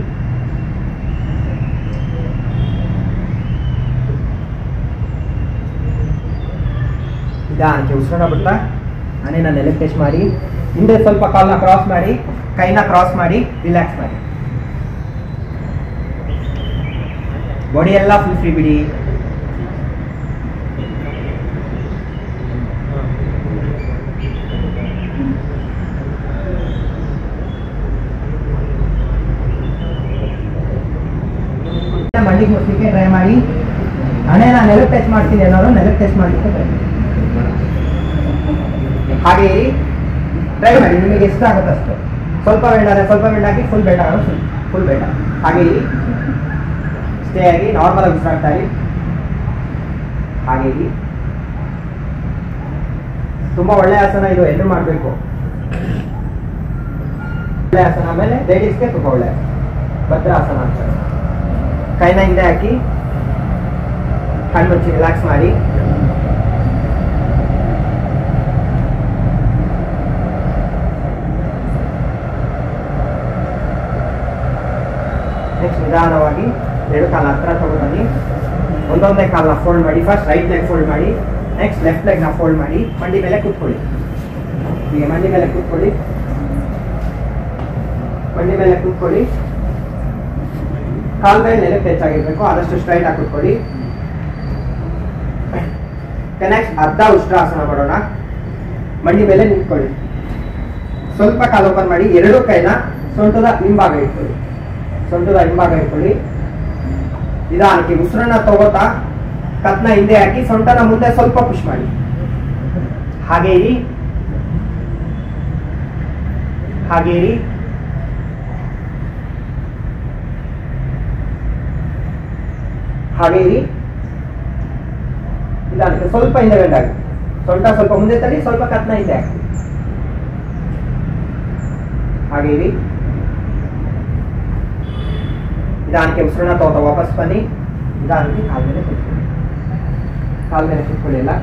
ನಿಧಾನಕ್ಕೆ ಉಸಿರನ್ನ ಬಿಡ್ತಾ ನಾನೇನ ನೆಲಕ್ಕೆ ಟಚ್ ಮಾಡಿ, ಹಿಂದೆ ಸ್ವಲ್ಪ ಕಾಲ್ನ ಕ್ರಾಸ್ ಮಾಡಿ, ಕೈನ ಕ್ರಾಸ್ ಮಾಡಿ, ರಿಲ್ಯಾಕ್ಸ್ ಮಾಡಿ. ಬಾಡಿ ಎಲ್ಲ ಫುಲ್ ಫ್ರೀ ಬಿಡಿ. ಮಂಡಿಗೆ ಮುಟ್ಲಿಕ್ಕೆ ಟ್ರೈ ಮಾಡಿ. ಹಣೆ ನಾನು ನೆಲಕ್ಕೆ ಟಚ್ ಮಾಡ್ತೀನಿ ಅನ್ನೋರು ನೆಲಕ್ಕೆ ಟಚ್ ಮಾಡಲಿಕ್ಕೆ ಟ್ರೈ ಮಾಡಿ. ಹಾಗೆ ಟ್ರೈ ಮಾಡಿ, ನಿಮಗೆ ಎಷ್ಟು ಆಗುತ್ತೆ ಅಷ್ಟು. ಸ್ವಲ್ಪ ಬೆಂಡ್ ಆದರೆ ಸ್ವಲ್ಪ ಬೆಂಡ್ ಹಾಕಿ, ಫುಲ್ ಬೆಂಡ್ ಆಗೋದು ಫುಲ್ ಬೆಂಡ್. ಹಾಗೆ ಸ್ಟೇ ಆಗಿ ನಾರ್ಮಲ್ ಆಗಿ ಉಸಿರಾಡ್ತಾ ಇರಿ. ಹಾಗೆ ತುಂಬಾ ಒಳ್ಳೆ ಆಸನ ಇದು, ಎಲ್ಲರೂ ಮಾಡಬೇಕು. ಒಳ್ಳೆ ಆಸನ. ಆಮೇಲೆ ಲೇಡೀಸ್ಗೆ ತುಂಬಾ ಒಳ್ಳೆ ಭದ್ರಾಸನ ಅಂತಾರೆ. ಕೈನ ಹಿಂದೆ ಹಾಕಿ, ಕಣ್ಣು ಮುಚ್ಚಿ ರಿಲ್ಯಾಕ್ಸ್ ಮಾಡಿ. ನೆಕ್ಸ್ಟ್ ನಿಧಾನವಾಗಿ ಎರಡು ಕಾಲ ಹತ್ರ ತಗೊಂಡ್ಬನ್ನಿ. ಒಂದೊಂದೇ ಕಾಲನ್ನ ಫೋಲ್ಡ್ ಮಾಡಿ. ಫಸ್ಟ್ ರೈಟ್ ಲೆಗ್ ಫೋಲ್ಡ್ ಮಾಡಿ, ನೆಕ್ಸ್ಟ್ ಲೆಫ್ಟ್ ಲೆಗ್ನ ಫೋಲ್ಡ್ ಮಾಡಿ. ಮಂಡಿ ಮೇಲೆ ಕೂತ್ಕೊಳ್ಳಿ. ಈಗ ಮಂಡಿ ಮೇಲೆ ಕೂತ್ಕೊಳ್ಳಿ, ಮಂಡಿ ಮೇಲೆ ಕೂತ್ಕೊಳ್ಳಿ. ಕಾಲ್ ಮೇಲೆ ನೆಲಕ್ಕೆ ಟಚ್ ಆಗಿರ್ಬೇಕು, ಆದಷ್ಟು ಸ್ಟ್ರೈಟ್ ಆಗಿ ಕೂತ್ಕೊಳ್ಳಿ. ನೆಕ್ಸ್ಟ್ ಅರ್ಧ ಉಷ್ಟ್ರಾಸನ ಮಾಡೋಣ. ಮಂಡಿ ಮೇಲೆ ನಿಂತ್ಕೊಳ್ಳಿ. ಸ್ವಲ್ಪ ಕಾಲು ಓಪನ್ ಮಾಡಿ, ಎರಡು ಕೈನ ಸೊಂಟದ ಹಿಂಭಾಗ ಇಟ್ಕೊಳ್ಳಿ. ಸೊಂಟದ ಹಿಂಭಾಗ ಇಟ್ಕೊಳ್ಳಿ. ನಿಧಾನಕ್ಕೆ ಉಸಿರನ್ನ ತಗೋತಾ ಕತ್ನ ಹಿಂದೆ ಹಾಕಿ ಸೊಂಟನ ಮುಂದೆ ಸ್ವಲ್ಪ ಪುಷ್ ಮಾಡಿ. ಹಾಗೆ ಇರಿ, ಹಾಗೆ ಇರಿ. ಹಾಗೆ ಇರಿ. ನಿಧಾನಕ್ಕೆ ಸ್ವಲ್ಪ ಹಿಂದೆ ಗಂಟಾಗಿ ಸೊಂಟ ಸ್ವಲ್ಪ ಮುಂದೆ ತಳ್ಳಿ, ಸ್ವಲ್ಪ ಕತ್ನ ಹಿಂದೆ ಹಾಕಿ. ಹಾಗೆ ಇರಿ. ನಿಧಾನಕ್ಕೆ ಉಸಿರನ್ನ ತಗೋತಾ ವಾಪಸ್ ಬನ್ನಿ. ನಿಧಾನಕ್ಕೆ ಕಾಲ ಮೇಲೆ ಕೂತ್ಕೊಳ್ಳಿ. ಕಾಲ ಮೇಲೆ ಕೂತ್ಕೊಳ್ಳಿ ಎಲ್ಲ.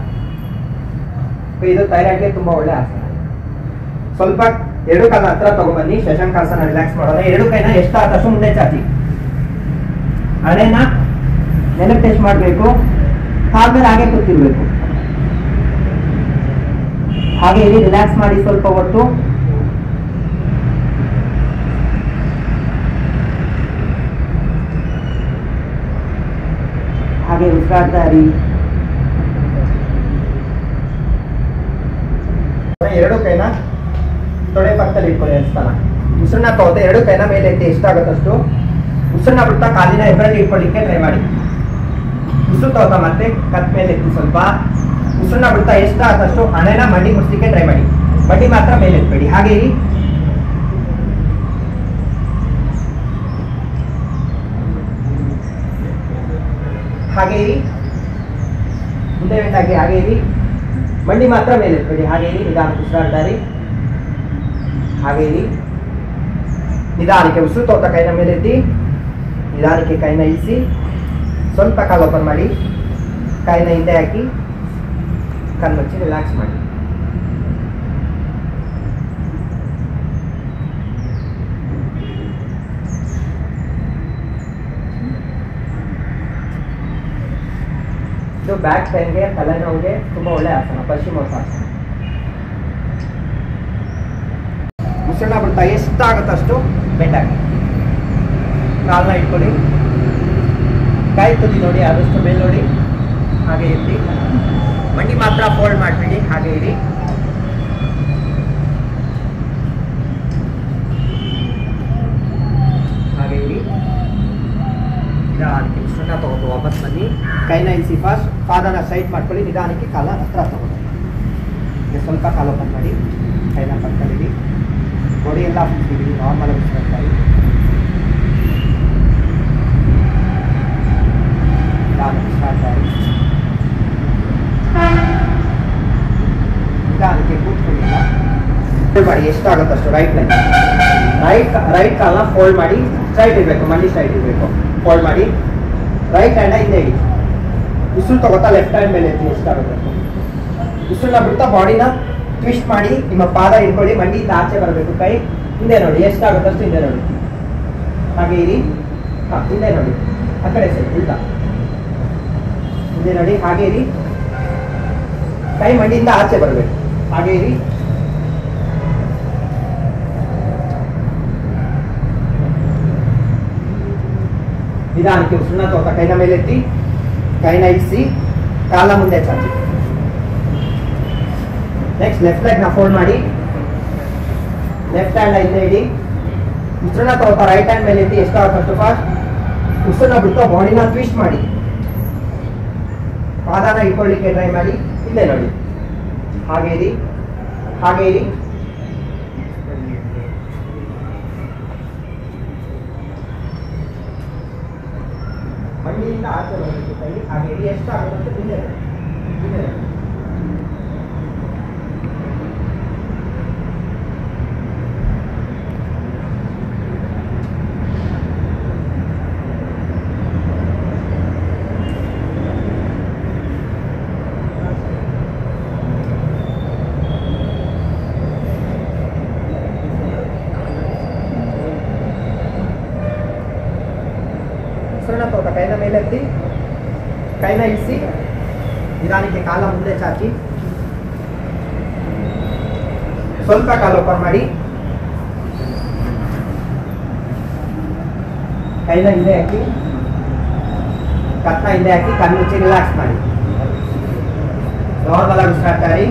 ಇದು ಥೈರಾಯ್ಡ್ಗೆ ತುಂಬಾ ಒಳ್ಳೆ ಆಸನ. ಸ್ವಲ್ಪ ಎರಡು ಕಾಲ ಹತ್ರ ತಗೊಂಡ್ಬನ್ನಿ. ಶಶಾಂಕಾಸನ ರಿಲ್ಯಾಕ್ಸ್ ಮಾಡೋಣ. ಎರಡು ಕೈನ ಎಷ್ಟಾದಷ್ಟು ಮುಂದೆ ಚಾಚಿ. ಹಣೆನ ನೆಲಕ್ಕೆ ಟಚ್ ಮಾಡಬೇಕು. ಕಾಲ ಮೇಲೆ ಹಾಗೆ ಕೂತಿರ್ಬೇಕು. ಹಾಗೆ ಇಲ್ಲಿ ರಿಲ್ಯಾಕ್ಸ್ ಮಾಡಿ ಸ್ವಲ್ಪ ಹೊತ್ತು. ಹಾಗೆ ಉಸಿರಾಡ್ತಾ ಇರಿ. ಎರಡು ಕೈನ ತೊಡೆ ಪಕ್ಕದಲ್ಲಿ ಇಟ್ಕೊಳ್ಳಿ. ಸ್ಥಾನ ಉಸಿರನ್ನ ತಗೋತಾ ಎರಡು ಕೈನ ಮೇಲೆ ಎತ್ತಿ ಎಷ್ಟಾಗುತ್ತಷ್ಟು. ಉಸಿರನ್ನ ಬಿಡ್ತಾ ಕಾಲಿನ ಎಬ್ಬರಲ್ಲಿ ಇಟ್ಕೊಳ್ಳಿಕ್ಕೆ ಟ್ರೈ ಮಾಡಿ. ಉಸಿರು ತಗೋತಾ ಮತ್ತೆ ಕತ್ ಮೇಲೆ ಎತ್ತಿ ಸ್ವಲ್ಪ. ಉಸಿರನ್ನ ಬಿಡ್ತಾ ಎಷ್ಟಾದಷ್ಟು ಹಣೆನ ಮಂಡಿ ಮುಟ್ಲಿಕ್ಕೆ ಟ್ರೈ ಮಾಡಿ. ಮಂಡಿ ಮಾತ್ರ ಮೇಲೆ ಎತ್ಬೇಡಿ. ಹಾಗೆ ಇರಿ. ಹಾಗೆ ಇರಿ. ಮುಂದೆ ಬೆಂಡಾಗಿ ಹಾಗೆ ಇರಿ. ಮಂಡಿ ಮಾತ್ರ ಮೇಲೆ ಎತ್ಬೇಡಿ. ಹಾಗೆ ಇರಿ. ನಿಧಾನಕ್ಕೆ ಉಸಿರಾಡ್ತಾ ಇರಿ. ಹಾಗೆ ಇರಿ. ನಿಧಾನಕ್ಕೆ ಉಸಿರು ತೋತ ಕೈನ ಮೇಲೆ ಎತ್ತಿ. ನಿಧಾನಕ್ಕೆ ಕೈನ ಇಳಿಸಿ ಸ್ವಲ್ಪ ಕಾಲು ಓಪನ್ ಮಾಡಿ. ಕೈನ ಹಿಂದೆ ಹಾಕಿ ಕಣ್ಮುಚ್ಚಿ ರಿಲ್ಯಾಕ್ಸ್ ಮಾಡಿ. ಇದು ಬ್ಯಾಕ್ ಪೇನ್ಗೆ, ತಲೆನೋವಿಗೆ ತುಂಬಾ ಒಳ್ಳೆ ಆಸನ, ಪಶ್ಚಿಮೋತ್ತಾಸನ. ಉಸಿರನ್ನ ಬಿಡ್ತಾ ಎಷ್ಟಾಗುತ್ತಷ್ಟು ಬೆಂಡಾಗಿ ಕಾಲನ್ನ ಇಟ್ಕೊಳ್ಳಿ. ಕೈ ತುದಿ ನೋಡಿ ಆದಷ್ಟು ಮೇಲೆ ನೋಡಿ. ಹಾಗೆ ಇರಿ. ಮಂಡಿ ಮಾತ್ರ ಫೋಲ್ಡ್ ಮಾಡ್ಬಿಡಿ. ಹಾಗೆ ಇರಿ. ಹಾಗೆ ಇರಿ. ನಿಧಾನಕ್ಕೆ ಉಸಿರನ್ನ ತಗೊಂಡು ವಾಪಸ್ ಬನ್ನಿ. ಕೈನ ಇಳಿಸಿ ಫಾಸ್ಟ್. ಪಾದನ ಸೈಡ್ ಮಾಡ್ಕೊಳ್ಳಿ. ನಿಧಾನಕ್ಕೆ ಕಾಲ ಹತ್ರ ತಗೊಂಡು ಸ್ವಲ್ಪ ಕಾಲು ಓಪನ್ ಮಾಡಿ. ಕೈನ ಪಕ್ಕದಲ್ಲಿಡಿ. ಬಾಡಿ ಎಲ್ಲ ಬಿಡಿ. ನಾರ್ಮಲ್ ಆಗಿ ಉಸಿರಾಡ್ತಾ ಇರಿ. ನಿಧಾನಕ್ಕೆ ಕೂತ್ಕೊಂಡಿಲ್ಲ. ಫೋಲ್ಡ್ ಮಾಡಿ ಎಷ್ಟಾಗುತ್ತಷ್ಟು. ರೈಟ್ ಲೈನ್ ರೈಟ್ ಕಾಲನ್ನ ಫೋಲ್ಡ್ ಮಾಡಿ ಸ್ಟ್ರೈಟ್ ಇರಬೇಕು. ಮಂಡಿ ಸ್ಟ್ರೈಟ್ ಇರಬೇಕು. ಫೋಲ್ಡ್ ಮಾಡಿ. ರೈಟ್ ಹ್ಯಾಂಡ್ ಹಿಂದೆ ಇಡಿ. ಉಸಿರು ತಗೋತಾ ಲೆಫ್ಟ್ ಹ್ಯಾಂಡ್ ಮೇಲೆ ಎತ್ತಿ ಎಷ್ಟಾಗುತ್ತೆ. ಉಸಿರನ್ನ ಬಿಡ್ತಾ ಬಾಡಿನ ಟ್ವಿಸ್ಟ್ ಮಾಡಿ ನಿಮ್ಮ ಪಾದ ಇಟ್ಕೊಳ್ಳಿ. ಮಂಡಿಯಿಂದ ಆಚೆ ಬರಬೇಕು. ಕೈ ಹಿಂದೆ ನೋಡಿ. ಎಷ್ಟಾಗುತ್ತಷ್ಟು ಹಿಂದೆ ನೋಡಿ. ಹಾಗೆ ಇರಿ. ಹಿಂದೆ ನೋಡಿ. ಆ ಕಡೆ ಸೈಡ್ ಉಲ್ಟಾ ಹಿಂದೆ ನೋಡಿ. ಹಾಗೆ ಇರಿ. ಕೈ ಮಂಡಿಯಿಂದ ಆಚೆ ಬರಬೇಕು. ಹಾಗೆ ಇರಿ. ನಿಧಾನಕ್ಕೆ ಉಸಿರನ್ನ ತಗೋತಾ ಕೈನ ಮೇಲೆ ಎತ್ತಿ. ಕೈನ ಇಳಿಸಿ ಕಾಲ ಮುಂದೆ ಚಾಚಿ. ನೆಕ್ಸ್ಟ್ ಲೆಫ್ಟ್ ಲೆಗ್ ನ ಫೋಲ್ಡ್ ಮಾಡಿ. ಲೆಫ್ಟ್ ಹ್ಯಾಂಡ್ ಹಿಂದೆ ಇಡಿ. ಉಸಿರನ್ನ ತಗೋತಾ ರೈಟ್ ಹ್ಯಾಂಡ್ ಮೇಲೆ ಎತ್ತಿ ಎಷ್ಟಾಗುತ್ತಷ್ಟು ಫಾಸ್ಟ್. ಉಸಿರನ್ನ ಬಿಟ್ಟು ಬಾಡಿನ ಟ್ವಿಸ್ಟ್ ಮಾಡಿ. ಪಾದನ ಇಟ್ಕೊಳ್ಳಿಕ್ಕೆ ಟ್ರೈ ಮಾಡಿ. ಹಿಂದೆ ನೋಡಿ. ಹಾಗೆ ಇರಿ. ಹಾಗೆ ಇರಿ. ಮಂಡಿಯಿಂದ ಆಚೆ ಬರಬೇಕು ಕೈ. ಹಾಗೆ ಇರಿ. ಎಷ್ಟಾಗುತ್ತಷ್ಟು ಹಿಂದೆ ನೋಡಿ. ಹಿಂದೆ ನೋಡಿ. ಉಸಿರನ್ನ ತಗೋತಾ ಕೈನ ಮೇಲೆ ಎತ್ತಿ. ಕೈನ ಇಳಿಸಿ. ನಿಧಾನಕ್ಕೆ ಕಾಲ ಮುಂದೆ ಚಾಚಿ. ಸ್ವಲ್ಪ ಕಾಲ ಓಪನ್ ಮಾಡಿ. ಕೈನ ಹಿಂದೆ ಹಾಕಿ. ಕತ್ನ ಹಿಂದೆ ಹಾಕಿ ಕಣ್ಣು ಮುಚ್ಚಿ ರಿಲ್ಯಾಕ್ಸ್ ಮಾಡಿ. ನಾರ್ಮಲ್ ಆಗಿ ಉಸಿರಾಡ್ತಾ ಇರಿ.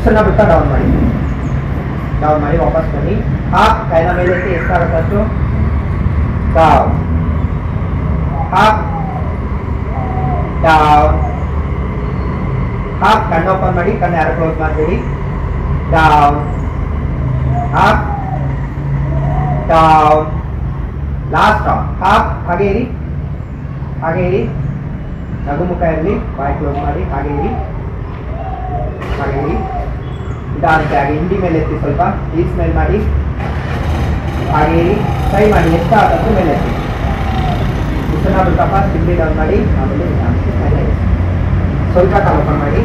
ಉಸಿರನ್ನ ಬಿಡ್ತಾ ಡೌನ್ ಮಾಡಿ, ಡೌನ್ ಮಾಡಿ ವಾಪಸ್ ಬನ್ನಿ. ಹಾಫ್ ಕೈನ ಮೇಲೆ ಎತ್ತಿ, ಎಷ್ಟಾಗುತ್ತೆ ಅಷ್ಟು ಡೌನ್, ಹಾಫ್ ಡೌನ್, ಹಾಫ್ ಕಣ್ಣು ಓಪನ್ ಮಾಡಿ, ಕಣ್ಣು ಯಾರು ಕ್ಲೋಸ್ ಮಾಡಬೇಡಿ, down, half down, last half. ಹಾಗೆ ಇರಿ, ಹಾಗೆ ಇರಿ, ನಗು ಮುಖ ಇರಲಿ, ಬಾಯ್ ಕ್ಲೋಸ್ ಮಾಡಿ, ಹಾಗೆ ಇರಿ, ಹಾಗೆ ಇರಿ. ನಿಧಾನಕ್ಕೆ ಹಾಗೆ ಹಿಂಡಿ ಮೇಲೆ ಎತ್ತಿ, ಸ್ವಲ್ಪ ಈ ಸ್ಮೆಲ್ ಮಾಡಿ, ಹಾಗೆ ಇರಿ, ಟ್ರೈ ಮಾಡಿ, ಎಷ್ಟಾಗುತ್ತೆ ಮೇಲೆ ಎತ್ತಿ. ಉಸಿರನ್ನ ಬಿಡ್ತಾ ಫಸ್ಟ್ ಹಿಂಡಿ ಡೌನ್ ಮಾಡಿ, ಆಮೇಲೆ ನಿಧಾನಕ್ಕೆ ಮೇಲೆ ಸ್ವಲ್ಪ ಓಪನ್ ಮಾಡಿ.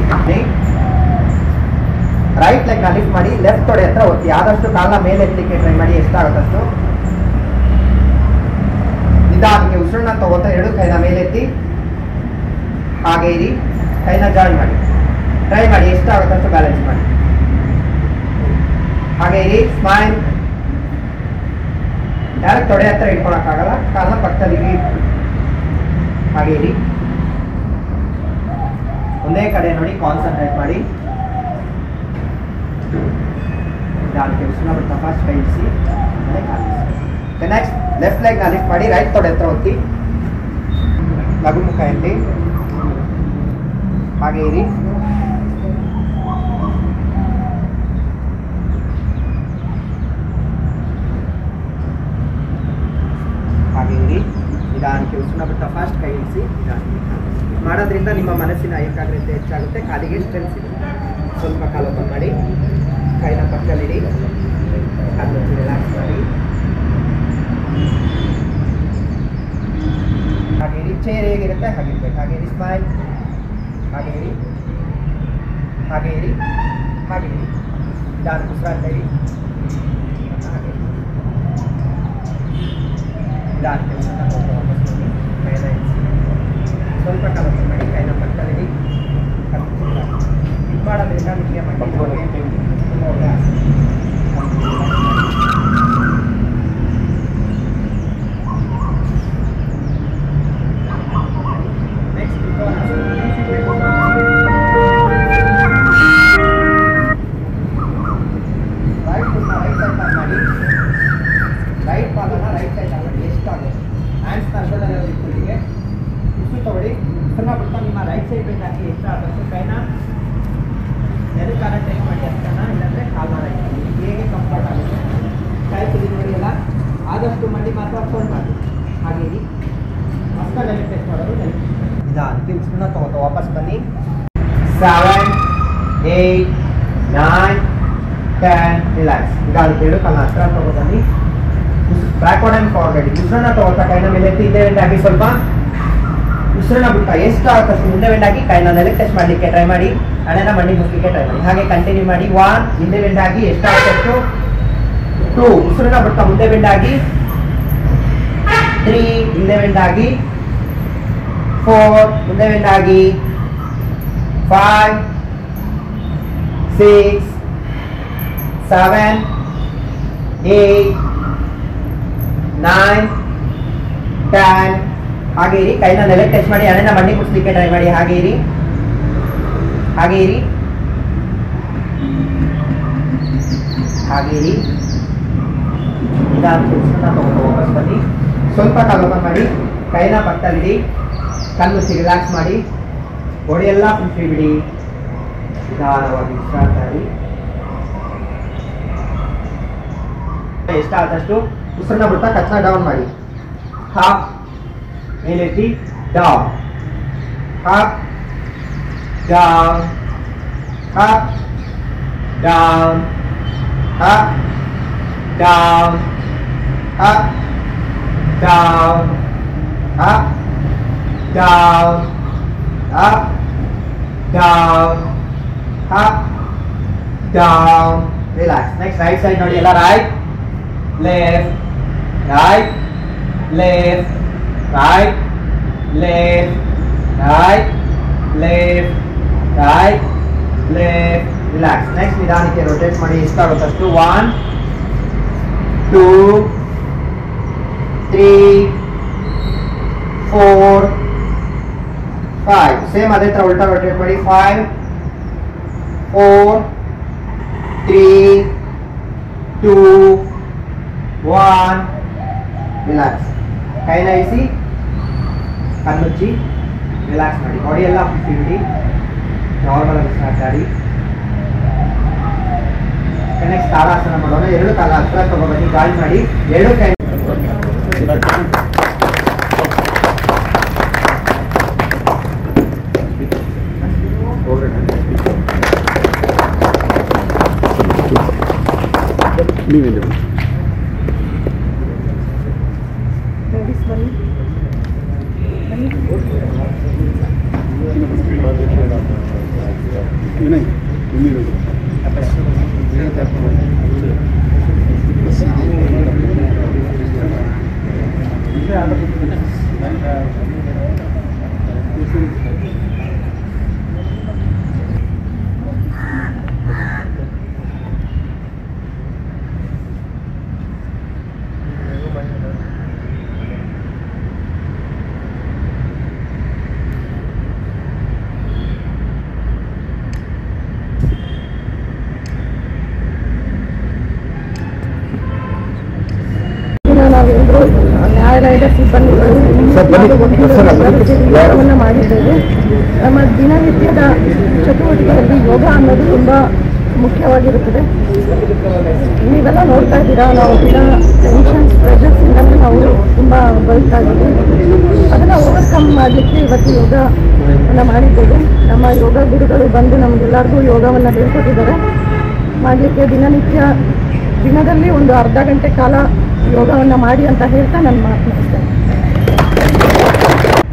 ರೈಟ್ ಲೆಗ್ ನ ಲಿಫ್ಟ್ ಮಾಡಿ, ಲೆಫ್ಟ್ ತೊಡೆ ಹತ್ರ ಒತ್ತಿ, ಆದಷ್ಟು ಕಾಲ ಮೇಲೆ ಎತ್ತಲಿಕ್ಕೆ ಟ್ರೈ ಮಾಡಿ, ಎಷ್ಟಾಗುತ್ತಷ್ಟು. ನಿಧಾನಕ್ಕೆ ಉಸಿರನ್ನ ತಗೋತಾ ಎರಡು ಕೈನ ಮೇಲೆ ಎತ್ತಿ, ಹಾಗೆ ಇರಿ, ಕೈನ ಜಾಯಿನ್ ಮಾಡಿ, ಟ್ರೈ ಮಾಡಿ, ಎಷ್ಟಾಗುತ್ತಷ್ಟು ಬ್ಯಾಲೆನ್ಸ್ ಮಾಡಿ, ಹಾಗೆ ಇರಿ. ಸ್ಮೈಲ್. ಡೈರೆಕ್ಟ್ ತೊಡೆ ಹತ್ರ ಇಟ್ಕೊಳಕ್ಕಾಗಲ್ಲ, ಕಾಲನ್ನ ಪಕ್ಕದಲ್ಲಿ ಹಾಗೆ ಇರಿ, ಒಂದೇ ಕಡೆ ನೋಡಿ, ಕಾನ್ಸಂಟ್ರೇಟ್ ಮಾಡಿ. ನಿಧಾನಕ್ಕೆ ಉಸಿರನ್ನ ಬಿಡ್ತಾ ಫಸ್ಟ್ ಕೈ ಇರಿಸಿ, ಆಮೇಲೆ ಕಾಲಿಸಿ. ನೆಕ್ಸ್ಟ್ ಲೆಫ್ಟ್ ಲೆಗ್ ನ ಲಿಫ್ಟ್ ಮಾಡಿ, ರೈಟ್ ತೊಡೆ ಹತ್ರ ಒತ್ತಿ, ಲಘು ಮುಖ ಎತ್ತಿ, ಹಾಗೆ ಇರಿ, ಹಾಗೆ ಇರಿ. ನಿಧಾನಕ್ಕೆ ಉಸಿರನ್ನ ಬಿಡ್ತಾ ಫಸ್ಟ್ ಕೈ ಇರಿಸಿ, ಮಾಡೋದ್ರಿಂದ ನಿಮ್ಮ ಮನಸ್ಸಿನ ಏಕಾಗ್ರತೆ ಹೆಚ್ಚಾಗುತ್ತೆ, ಕಾಲಿಗೆ ಸ್ಟ್ರೆಂತ್ ಸಿಗುತ್ತೆ. ಸ್ವಲ್ಪ ಕಾಲು ಓಪನ್ ಮಾಡಿ, ಕೈನ ಪಕ್ಕದಲ್ಲಿಡಿ, ಅದು ರಿಲ್ಯಾಕ್ಸ್ ಮಾಡಿ, ಹಾಗೆ ಇರಿ. ಚೇರ್ ಹೇಗಿರುತ್ತೆ ಹಾಗಿರ್ಬೇಕು, ಹಾಗೆ ಇರಿ. ಸ್ಮೈಲ್. ಹಾಗೆ ಇರಿ, ಹಾಗೆ ಇರಿ, ಹಾಗೆ ಇರಿ. ನಿಧಾನಕ್ಕೆ ಉಸಿರಾಡ್ತಾ ಇರಿ, ಹಾಗೆ ನಿಧಾನಕ್ಕೆ ಉಸಿರನ್ನ ವಾಪಸ್ ಮಾಡಿ, ಕೈನ ಇರಿಸಿ, ಸ್ವಲ್ಪ ಕಾಲ ಓಪನ್ ಮಾಡಿ, ಕೈನ ಪಕ್ಕದಲ್ಲಿಡಿ. ಇದು ಮಾಡೋದ್ರಿಂದ ನಿಮಗೆ ಮಂಡಿ ಆದಷ್ಟು ಮಂಡಿ ಮಾತ್ರ ಫೋಲ್ಡ್ ಮಾಡಿ, ಹಾಗೆ ಇರಿ. ಮಸ್ತಾಗಿ ಟೆಸ್ಟ್ ಮಾಡೋದು ನಿಧಾನಕ್ಕೆ ಉಸಿರನ್ನ ತಗೋತಾ ವಾಪಸ್ ಬನ್ನಿ. 7, 8, 9, 10 ರಿಲ್ಯಾಕ್ಸ್. ನಿಧಾನಕ್ಕೆ ಎರಡು ಕಾಲ ಹತ್ರ ತಗೋ ಬನ್ನಿ. Backward and forward. ಉಸಿರನ್ನ ತಗೋತಾ ಕೈನ ಮೇಲೆ ಎತ್ತಿ, ಹಿಂದೆ ಬೆಂಡಾಗಿ ಸ್ವಲ್ಪ ಉಸಿರನ್ನ ಬಿಡ್ತಾ ಎಷ್ಟು ಆಗುತ್ತಷ್ಟು ಮುಂದೆ ಬೆಂಡಾಗಿ ಕೈನ ನೆಲಕ್ಕೆ ಟಚ್ ಮಾಡಲಿಕ್ಕೆ ಟ್ರೈ ಮಾಡಿ, ಹಣೆನ ಮಂಡಿ ಮುಚ್ಚಲಿಕ್ಕೆ ಟ್ರೈ ಮಾಡಿ. ಹಾಗೆ ಕಂಟಿನ್ಯೂ ಮಾಡಿ. 1 ಹಿಂದೆ ಬೆಂಡಾಗಿ ಎಷ್ಟು ಆಗುತ್ತಷ್ಟು, 2 ಉಸಿರನ್ನ ಬಿಡ್ತಾ ಮುಂದೆ ಬೆಂಡಾಗಿ, 3 ಹಿಂದೆ ಬೆಂಡಾಗಿ, 4 ಮುಂದೆ ಬೆಂಡಾಗಿ, 5, 6, 7, 8, 9, 10. ಹಾಗೆ ಇರಿ. ಕೈನ ನೆಲಕ್ಕೆ ಟಚ್ ಮಾಡಿ, ಹಣೆನ ಮಂಡಿ ಮುಚ್ಚಲಿಕ್ಕೆ ಟ್ರೈ ಮಾಡಿ. ಹಾಗೆ ಇರಿ, ಹಾಗೆ ಇರಿ, ಹಾಗೆ ಇರಿ. ನಿಧಾನಕ್ಕೆ ಉಸಿರನ್ನ ತಗೊಂಡು ವಾಪಸ್ ಬನ್ನಿ. ಸ್ವಲ್ಪ ಕಾಲು ಓಪನ್ ಮಾಡಿ, ಕೈನ ಪಕ್ಕದಲ್ಲಿಡಿ, ಕಣ್ಣು ಮುಚ್ಚಿ ರಿಲ್ಯಾಕ್ಸ್ ಮಾಡಿ, ಬಾಡಿ ಎಲ್ಲ ಫ್ರೀ ಬಿಡಿ. ನಿಧಾನವಾಗಿ ವಿಶ್ರಾಂತಿ ಮಾಡಿ. ಎಷ್ಟಾದಷ್ಟು ಉಸಿರನ್ನ ಬಿಡ್ತಾ ಕಚ್ಚನ ಡೌನ್ ಮಾಡಿ. ಹಾಫ್ ಮೇಲೆತ್ತಿ, down, half down, half down, half down, half down, half down, half down, half down. Relax. Next right side ನೋಡಿ, ಎಲ್ಲ right left, right left, right left, right left, right left. Relax. Next ನಿಧಾನಕ್ಕೆ rotate ಮಾಡಿ, ಎಷ್ಟಾಗುತ್ತಷ್ಟು. 1, 2, 3, 4, 5. Same ಅದೇ ತರ ಉಲ್ಟಾ rotate ಮಾಡಿ. 5, 4, 3, 2, 1. Relax. ಕೈನ ಇಸಿ, ಕಣ್ಣುಚ್ಚಿ, ರಿಲ್ಯಾಕ್ಸ್ ಮಾಡಿ. ಬಾಡಿ ಎಲ್ಲ 50 ನಾರ್ಮಲ್ ಆಗಿ ಸ್ಟಾರ್ಟ್ ಮಾಡಿ. ನೆಕ್ಸ್ಟ್ ತಾಡಾಸನ ಮಾಡೋಣ. ಎರಡು ಕಾಲ ಹತ್ರ ತಗೋಬನ್ನಿ, ಜಾಯಿನ್ ಮಾಡಿ. ಎರಡು ಕೈ ನಾವೆಲ್ಲರೂ ನ್ಯಾಯಾಲಯದ ಸಿಬ್ಬಂದಿಗಳು ಯೋಗವನ್ನು ಮಾಡಿದ್ದೇವೆ. ನಮ್ಮ ದಿನನಿತ್ಯದ ಚಟುವಟಿಕೆಯಲ್ಲಿ ಯೋಗ ಅನ್ನೋದು ತುಂಬ ಮುಖ್ಯವಾಗಿರುತ್ತದೆ. ನೀವೆಲ್ಲ ನೋಡ್ತಾ ಇದ್ದೀರಾ, ನಾವು ದಿನ ಟೆನ್ಷನ್ಸ್ ಪ್ರೆಷರ್ಸಿಂದಲೇ ನಾವು ತುಂಬ ಬಳಸ್ತಾ ಇದ್ದೀವಿ. ಅದನ್ನು ಓವರ್ಕಮ್ ಮಾಡಲಿಕ್ಕೆ ಇವತ್ತು ಯೋಗವನ್ನು ಮಾಡಿದ್ದೇವೆ. ನಮ್ಮ ಯೋಗ ಗುರುಗಳು ಬಂದು ನಮಗೆಲ್ಲರಿಗೂ ಯೋಗವನ್ನು ಹೇಳ್ಕೊಟ್ಟಿದ್ದಾರೆ. ಮಾಡಲಿಕ್ಕೆ ದಿನದಲ್ಲಿ ಒಂದು ಅರ್ಧ ಗಂಟೆ ಕಾಲ ಯೋಗವನ್ನು ಮಾಡಿ ಅಂತ ಹೇಳ್ತಾ ನಾನು ಮಾತನಾಡ್ತೇನೆ.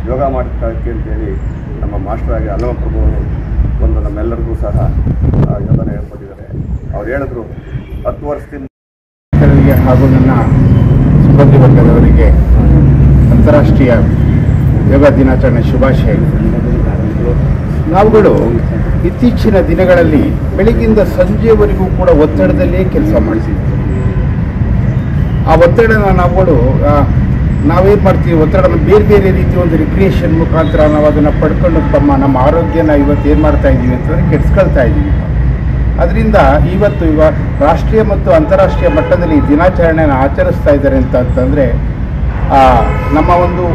ಯೋಗ ಮಾಡೋಕ್ಕೆ ಅಂತೇಳಿ ನಮ್ಮ ಮಾಸ್ಟರ್ ಆಗಿ ಅಲ್ಲಮ ಪ್ರಭು ಒಂದು ನಮ್ಮೆಲ್ಲರಿಗೂ ಸಹ ಯೋಗನ ಹೇಳ್ಕೊಟ್ಟಿದ್ದಾರೆ. ಅವ್ರು ಹೇಳಿದ್ರು 10 ವರ್ಷದಿಂದ ಹಾಗೂ ನನ್ನ ಸಿಬ್ಬಂದಿ ವರ್ಗದವರಿಗೆ ಅಂತಾರಾಷ್ಟ್ರೀಯ ಯೋಗ ದಿನಾಚರಣೆ ಶುಭಾಶಯಗಳು. ನಾವುಗಳು ಇತ್ತೀಚಿನ ದಿನಗಳಲ್ಲಿ ಬೆಳಗ್ಗಿಂದ ಸಂಜೆವರೆಗೂ ಕೂಡ ಒತ್ತಡದಲ್ಲೇ ಕೆಲಸ ಮಾಡಿಸಿದ್ವಿ. ಆ ಒತ್ತಡನ ನಾವೇನು ಮಾಡ್ತೀವಿ, ಒತ್ತಡನ ಬೇರೆ ಬೇರೆ ರೀತಿ ಒಂದು ರಿಕ್ರಿಯೇಷನ್ ಮುಖಾಂತರ ನಾವು ಅದನ್ನು ಪಡ್ಕೊಂಡು ನಮ್ಮ ಆರೋಗ್ಯನ ಇವತ್ತು ಏನು ಮಾಡ್ತಾ ಇದ್ದೀವಿ ಅಂತಂದರೆ ಕೆಡಿಸ್ಕೊಳ್ತಾ ಇದ್ದೀವಿ. ಅದರಿಂದ ಇವತ್ತು ರಾಷ್ಟ್ರೀಯ ಮತ್ತು ಅಂತಾರಾಷ್ಟ್ರೀಯ ಮಟ್ಟದಲ್ಲಿ ದಿನಾಚರಣೆಯನ್ನು ಆಚರಿಸ್ತಾ ಇದ್ದಾರೆ ಅಂತಂದರೆ ನಮ್ಮ ಒಂದು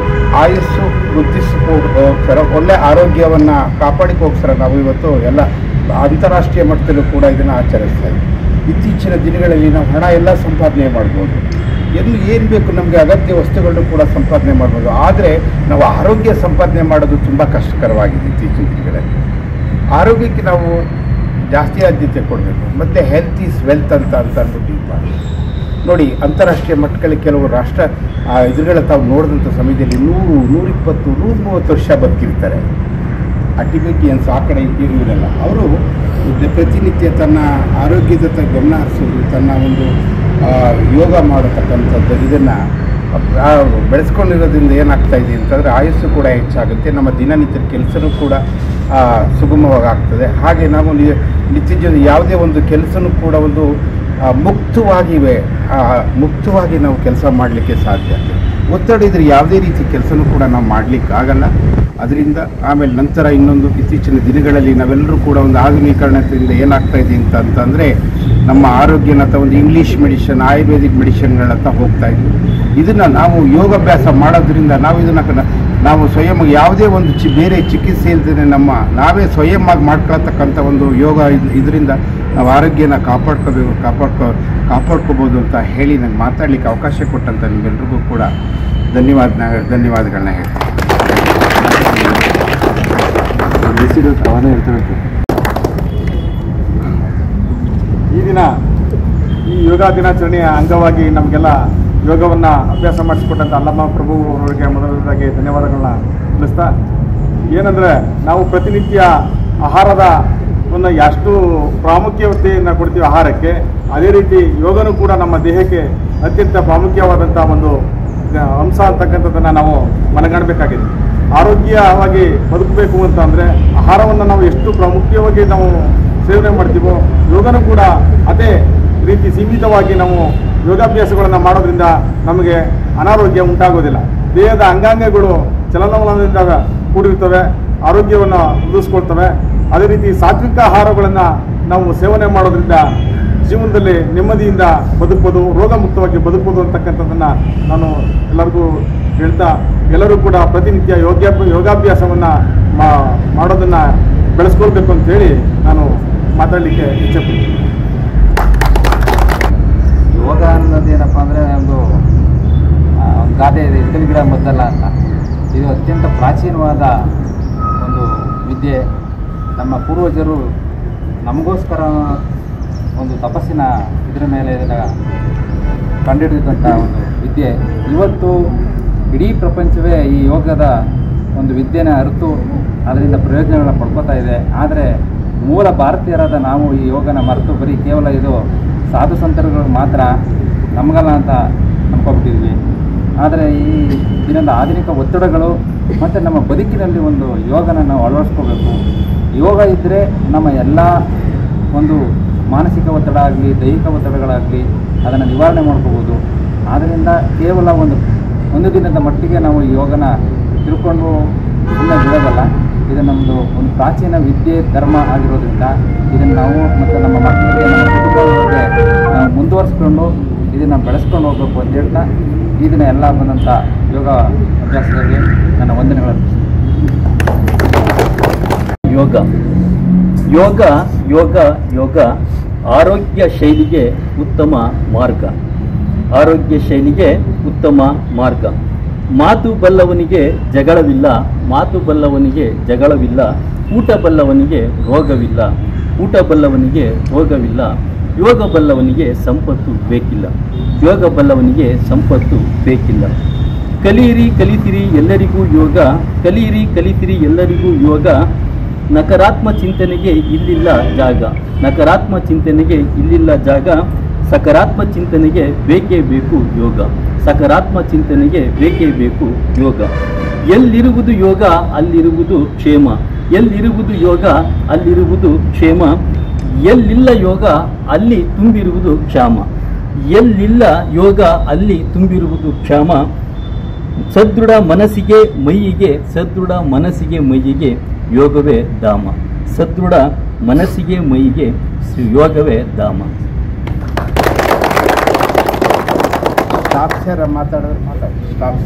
ಆಯಸ್ಸು ವೃದ್ಧಿಸೋಸ್ಕರ, ಒಳ್ಳೆ ಆರೋಗ್ಯವನ್ನು ಕಾಪಾಡಿಕೋಸ್ಕರ ನಾವು ಇವತ್ತು ಎಲ್ಲ ಅಂತಾರಾಷ್ಟ್ರೀಯ ಮಟ್ಟದಲ್ಲೂ ಕೂಡ ಇದನ್ನು ಆಚರಿಸ್ತಾ ಇದ್ದೀವಿ. ಇತ್ತೀಚಿನ ದಿನಗಳಲ್ಲಿ ನಾವು ಹಣ ಎಲ್ಲ ಸಂಪಾದನೆ ಮಾಡ್ಬೋದು, ಏನು ಬೇಕು ನಮಗೆ ಅಗತ್ಯ ವಸ್ತುಗಳನ್ನು ಕೂಡ ಸಂಪಾದನೆ ಮಾಡ್ಬೋದು. ಆದರೆ ನಾವು ಆರೋಗ್ಯ ಸಂಪಾದನೆ ಮಾಡೋದು ತುಂಬ ಕಷ್ಟಕರವಾಗಿದೆ. ಇತ್ತೀಚಿನ ದಿನಗಳಲ್ಲಿ ಆರೋಗ್ಯಕ್ಕೆ ನಾವು ಜಾಸ್ತಿ ಆದ್ಯತೆ ಕೊಡಬೇಕು. ಮತ್ತು ಹೆಲ್ತ್ ಈಸ್ ವೆಲ್ತ್ ಅಂತ ಅಂದ್ಬಿಟ್ಟು ಇದು ಮಾಡಿ ನೋಡಿ. ಅಂತಾರಾಷ್ಟ್ರೀಯ ಮಟ್ಟದಲ್ಲಿ ಕೆಲವು ಇದರುಗಳ ತಾವು ನೋಡಿದಂಥ ಸಮಯದಲ್ಲಿ 100, 120, 130 ವರ್ಷ ಬದುಕಿರ್ತಾರೆ. ಟಿಬೆಟಿಯನ್ಸ್ ಆ ಕಡೆ ಇವರೆಲ್ಲ ಅವರು ಪ್ರತಿನಿತ್ಯ ತನ್ನ ಆರೋಗ್ಯದ ಗಮನ ಹರಿಸೋದು, ತನ್ನ ಒಂದು ಯೋಗ ಮಾಡತಕ್ಕಂಥದ್ದು ಇದನ್ನು ಬೆಳೆಸ್ಕೊಂಡಿರೋದ್ರಿಂದ ಏನಾಗ್ತಾ ಇದೆ ಅಂತಂದರೆ ಆಯಸ್ಸು ಕೂಡ ಹೆಚ್ಚಾಗುತ್ತೆ, ನಮ್ಮ ದಿನನಿತ್ಯದ ಕೆಲಸನೂ ಕೂಡ ಸುಗಮವಾಗಿ ಆಗ್ತದೆ. ಹಾಗೆ ನಾವು ನಿತ್ಯದ ಯಾವುದೇ ಒಂದು ಕೆಲಸನೂ ಕೂಡ ಒಂದು ಮುಕ್ತವಾಗಿ ನಾವು ಕೆಲಸ ಮಾಡಲಿಕ್ಕೆ ಸಾಧ್ಯ. ಒತ್ತಡ ಇದ್ರೆ ಯಾವುದೇ ರೀತಿ ಕೆಲಸನೂ ಕೂಡ ನಾವು ಮಾಡಲಿಕ್ಕೆ ಆಗಲ್ಲ. ಅದರಿಂದ ಆಮೇಲೆ ನಂತರ ಇನ್ನೊಂದು ಇತ್ತೀಚಿನ ದಿನಗಳಲ್ಲಿ ನಾವೆಲ್ಲರೂ ಕೂಡ ಒಂದು ಆಧುನೀಕರಣದಿಂದ ಏನಾಗ್ತಾ ಇದೆ ಅಂತಂದರೆ ನಮ್ಮ ಆರೋಗ್ಯನ ಅಥವಾ ಒಂದು ಇಂಗ್ಲೀಷ್ ಮೆಡಿಷನ್, ಆಯುರ್ವೇದಿಕ್ ಮೆಡಿಷನ್ಗಳತ್ತ ಹೋಗ್ತಾ ಇದ್ವಿ. ಇದನ್ನು ನಾವು ಯೋಗಾಭ್ಯಾಸ ಮಾಡೋದ್ರಿಂದ ನಾವು ಸ್ವಯಂ ಯಾವುದೇ ಒಂದು ಬೇರೆ ಚಿಕಿತ್ಸೆ ಇಲ್ಲದೇ ನಾವೇ ಸ್ವಯಂ ಆಗಿ ಮಾಡ್ಕೊಳ್ತಕ್ಕಂಥ ಒಂದು ಯೋಗ ಇದರಿಂದ ನಾವು ಆರೋಗ್ಯನ ಕಾಪಾಡ್ಕೋಬೋದು ಅಂತ ಹೇಳಿ ನಂಗೆ ಮಾತಾಡಲಿಕ್ಕೆ ಅವಕಾಶ ಕೊಟ್ಟಂಥ ನಿಮ್ಮೆಲ್ರಿಗೂ ಕೂಡ ಧನ್ಯವಾದಗಳನ್ನ ಹೇಳ್ತೀನಿ. ಈ ದಿನ ಈ ಯೋಗ ದಿನಾಚರಣೆಯ ಅಂಗವಾಗಿ ನಮಗೆಲ್ಲ ಯೋಗವನ್ನು ಅಭ್ಯಾಸ ಮಾಡಿಸಿಕೊಟ್ಟಂಥ ಅಲ್ಲಮ ಪ್ರಭು ಅವರಿಗೆ ಮೊದಲನೇದಾಗಿ ಧನ್ಯವಾದಗಳನ್ನ ತಿಳಿಸ್ತಾ, ಏನಂದರೆ ನಾವು ಪ್ರತಿನಿತ್ಯ ಆಹಾರದ ಎಷ್ಟು ಪ್ರಾಮುಖ್ಯತೆಯನ್ನು ಕೊಡ್ತೀವಿ ಆಹಾರಕ್ಕೆ, ಅದೇ ರೀತಿ ಯೋಗನೂ ಕೂಡ ನಮ್ಮ ದೇಹಕ್ಕೆ ಅತ್ಯಂತ ಪ್ರಾಮುಖ್ಯವಾದಂಥ ಒಂದು ಅಂಶ ಅಂತಕ್ಕಂಥದ್ದನ್ನು ನಾವು ಮನಗಾಣಬೇಕಾಗಿದೆ. ಆರೋಗ್ಯವಾಗಿ ಬದುಕಬೇಕು ಅಂತ ಅಂದರೆ ಆಹಾರವನ್ನು ನಾವು ಎಷ್ಟು ಪ್ರಾಮುಖ್ಯವಾಗಿ ನಾವು ಸೇವನೆ ಮಾಡ್ತೀವೋ, ಯೋಗನೂ ಕೂಡ ಅದೇ ರೀತಿ ಸೀಮಿತವಾಗಿ ನಾವು ಯೋಗಾಭ್ಯಾಸಗಳನ್ನು ಮಾಡೋದ್ರಿಂದ ನಮಗೆ ಅನಾರೋಗ್ಯ ಉಂಟಾಗೋದಿಲ್ಲ. ದೇಹದ ಅಂಗಾಂಗಗಳು ಚಲನವಲನದಿಂದ ಕೂಡಿರ್ತವೆ, ಆರೋಗ್ಯವನ್ನು ವೃದ್ಧಿಸ್ಕೊಳ್ತವೆ. ಅದೇ ರೀತಿ ಸಾತ್ವಿಕ ಆಹಾರಗಳನ್ನು ನಾವು ಸೇವನೆ ಮಾಡೋದ್ರಿಂದ ಜೀವನದಲ್ಲಿ ನೆಮ್ಮದಿಯಿಂದ ಬದುಕ್ಬೋದು, ರೋಗ ಮುಕ್ತವಾಗಿ ಬದುಕ್ಬೋದು ಅಂತಕ್ಕಂಥದ್ದನ್ನು ನಾನು ಎಲ್ಲರಿಗೂ ಹೇಳ್ತಾ, ಎಲ್ಲರೂ ಕೂಡ ಪ್ರತಿನಿತ್ಯ ಯೋಗಾಭ್ಯಾಸವನ್ನು ಮಾಡೋದನ್ನು ಬೆಳೆಸ್ಕೊಳ್ಬೇಕು ಅಂತ ಹೇಳಿ ನಾನು ಮಾತಾಡಲಿಕ್ಕೆ ಇಚ್ಛೆಪಡ್ತೀನಿ. ಯೋಗ ಅನ್ನೋದೇನಪ್ಪ ಅಂದರೆ ಒಂದು ಗಾದೆ ಇದೆ, ಇದ್ದಲ ಗಿಡ ಮದ್ದಲ್ಲ ಅಂತ. ಇದು ಅತ್ಯಂತ ಪ್ರಾಚೀನವಾದ ಒಂದು ವಿದ್ಯೆ. ನಮ್ಮ ಪೂರ್ವಜರು ನಮಗೋಸ್ಕರ ಒಂದು ತಪಸ್ಸಿನ ಇದರ ಮೇಲೆ ಇದನ್ನು ಕಂಡುಹಿಡಿದಂಥ ಒಂದು ವಿದ್ಯೆ. ಇವತ್ತು ಇಡೀ ಪ್ರಪಂಚವೇ ಈ ಯೋಗದ ಒಂದು ವಿದ್ಯೆನ ಅರಿತು ಅದರಿಂದ ಪ್ರಯೋಜನಗಳನ್ನ ಪಡ್ಕೋತಾ ಇದೆ. ಆದರೆ ಮೂಲ ಭಾರತೀಯರಾದ ನಾವು ಈ ಯೋಗನ ಮರೆತು ಬರೀ ಕೇವಲ ಇದು ಸಾಧು ಸಂತರುಗಳು ಮಾತ್ರ ನಮಗಲ್ಲ ಅಂತ ಅಂದ್ಕೊಬಿಟ್ಟಿದ್ವಿ. ಆದರೆ ಈ ದಿನದ ಆಧುನಿಕ ಒತ್ತಡಗಳು ಮತ್ತು ನಮ್ಮ ಬದುಕಿನಲ್ಲಿ ಒಂದು ಯೋಗನ ನಾವು ಅಳವಡಿಸ್ಕೋಬೇಕು. ಯೋಗ ಇದ್ದರೆ ನಮ್ಮ ಎಲ್ಲ ಒಂದು ಮಾನಸಿಕ ಒತ್ತಡ ಆಗಲಿ, ದೈಹಿಕ ಒತ್ತಡಗಳಾಗಲಿ ಅದನ್ನು ನಿವಾರಣೆ ಮಾಡ್ಕೋಬೋದು. ಆದ್ದರಿಂದ ಕೇವಲ ಒಂದು ದಿನದ ಮಟ್ಟಿಗೆ ನಾವು ಈ ಯೋಗನ ತಿಳ್ಕೊಂಡು ಸುಮ್ಮನೆ ಬಿಡೋದಲ್ಲ. ಇದು ನಮ್ಮದು ಒಂದು ಪ್ರಾಚೀನ ವಿದ್ಯೆ, ಧರ್ಮ ಆಗಿರೋದ್ರಿಂದ ಇದನ್ನು ನಾವು ಮತ್ತು ನಮ್ಮ ಮಕ್ಕಳಿಗೆ, ನಮ್ಮ ಕುಟುಂಬದವರಿಗೆ ನಾವು ಮುಂದುವರಿಸ್ಕೊಂಡು ಇದನ್ನು ಬೆಳೆಸ್ಕೊಂಡು ಹೋಗಬೇಕು ಅಂತ ಹೇಳ್ತಾ ಈ ದಿನ ಎಲ್ಲ ಬಂದಂಥ ಯೋಗ ಅಭ್ಯಾಸಗಳಿಗೆ ನನ್ನ ವಂದನೆಗಳನ್ನು. ಯೋಗ ಯೋಗ ಯೋಗ ಯೋಗ ಆರೋಗ್ಯ ಶೈಲಿಗೆ ಉತ್ತಮ ಮಾರ್ಗ. ಆರೋಗ್ಯ ಶೈಲಿಗೆ ಉತ್ತಮ ಮಾರ್ಗ. ಮಾತು ಬಲ್ಲವನಿಗೆ ಜಗಳವಿಲ್ಲ, ಮಾತು ಬಲ್ಲವನಿಗೆ ಜಗಳವಿಲ್ಲ. ಊಟ ಬಲ್ಲವನಿಗೆ ರೋಗವಿಲ್ಲ, ಊಟ ಬಲ್ಲವನಿಗೆ ರೋಗವಿಲ್ಲ. ಯೋಗ ಬಲ್ಲವನಿಗೆ ಸಂಪತ್ತು ಬೇಕಿಲ್ಲ, ಯೋಗ ಬಲ್ಲವನಿಗೆ ಸಂಪತ್ತು ಬೇಕಿಲ್ಲ. ಕಲಿಯಿರಿ ಕಲಿತಿರಿ ಎಲ್ಲರಿಗೂ ಯೋಗ, ಕಲಿಯಿರಿ ಕಲಿತಿರಿ ಎಲ್ಲರಿಗೂ ಯೋಗ. ನಕಾರಾತ್ಮ ಚಿಂತನೆಗೆ ಇಲ್ಲಿಲ್ಲ ಜಾಗ, ನಕಾರಾತ್ಮ ಚಿಂತನೆಗೆ ಇಲ್ಲಿಲ್ಲ ಜಾಗ. ಸಕಾರಾತ್ಮ ಚಿಂತನೆಗೆ ಬೇಕೇ ಬೇಕು ಯೋಗ, ಸಕಾರಾತ್ಮ ಚಿಂತನೆಗೆ ಬೇಕೇ ಬೇಕು ಯೋಗ. ಎಲ್ಲಿರುವುದು ಯೋಗ ಅಲ್ಲಿರುವುದು ಕ್ಷೇಮ, ಎಲ್ಲಿರುವುದು ಯೋಗ ಅಲ್ಲಿರುವುದು ಕ್ಷೇಮ. ಎಲ್ಲಿಲ್ಲ ಯೋಗ ಅಲ್ಲಿ ತುಂಬಿರುವುದು ಕ್ಷಾಮ, ಎಲ್ಲಿಲ್ಲ ಯೋಗ ಅಲ್ಲಿ ತುಂಬಿರುವುದು ಕ್ಷಾಮ. ಸದೃಢ ಮನಸ್ಸಿಗೆ ಮೈಯಿಗೆ, ಸದೃಢ ಮನಸ್ಸಿಗೆ ಮೈಯಿಗೆ ಯೋಗವೇ ಧಾಮ, ಸದೃಢ ಮನಸ್ಸಿಗೆ ಮೈಯಿಗೆ ಯೋಗವೇ ಧಾಮ. ಸ್ಟಾಪ್ ಸರ್, ಮಾತಾಡೋದು ಮಾತಾಡಿ ಸ್ಟಾಪ್.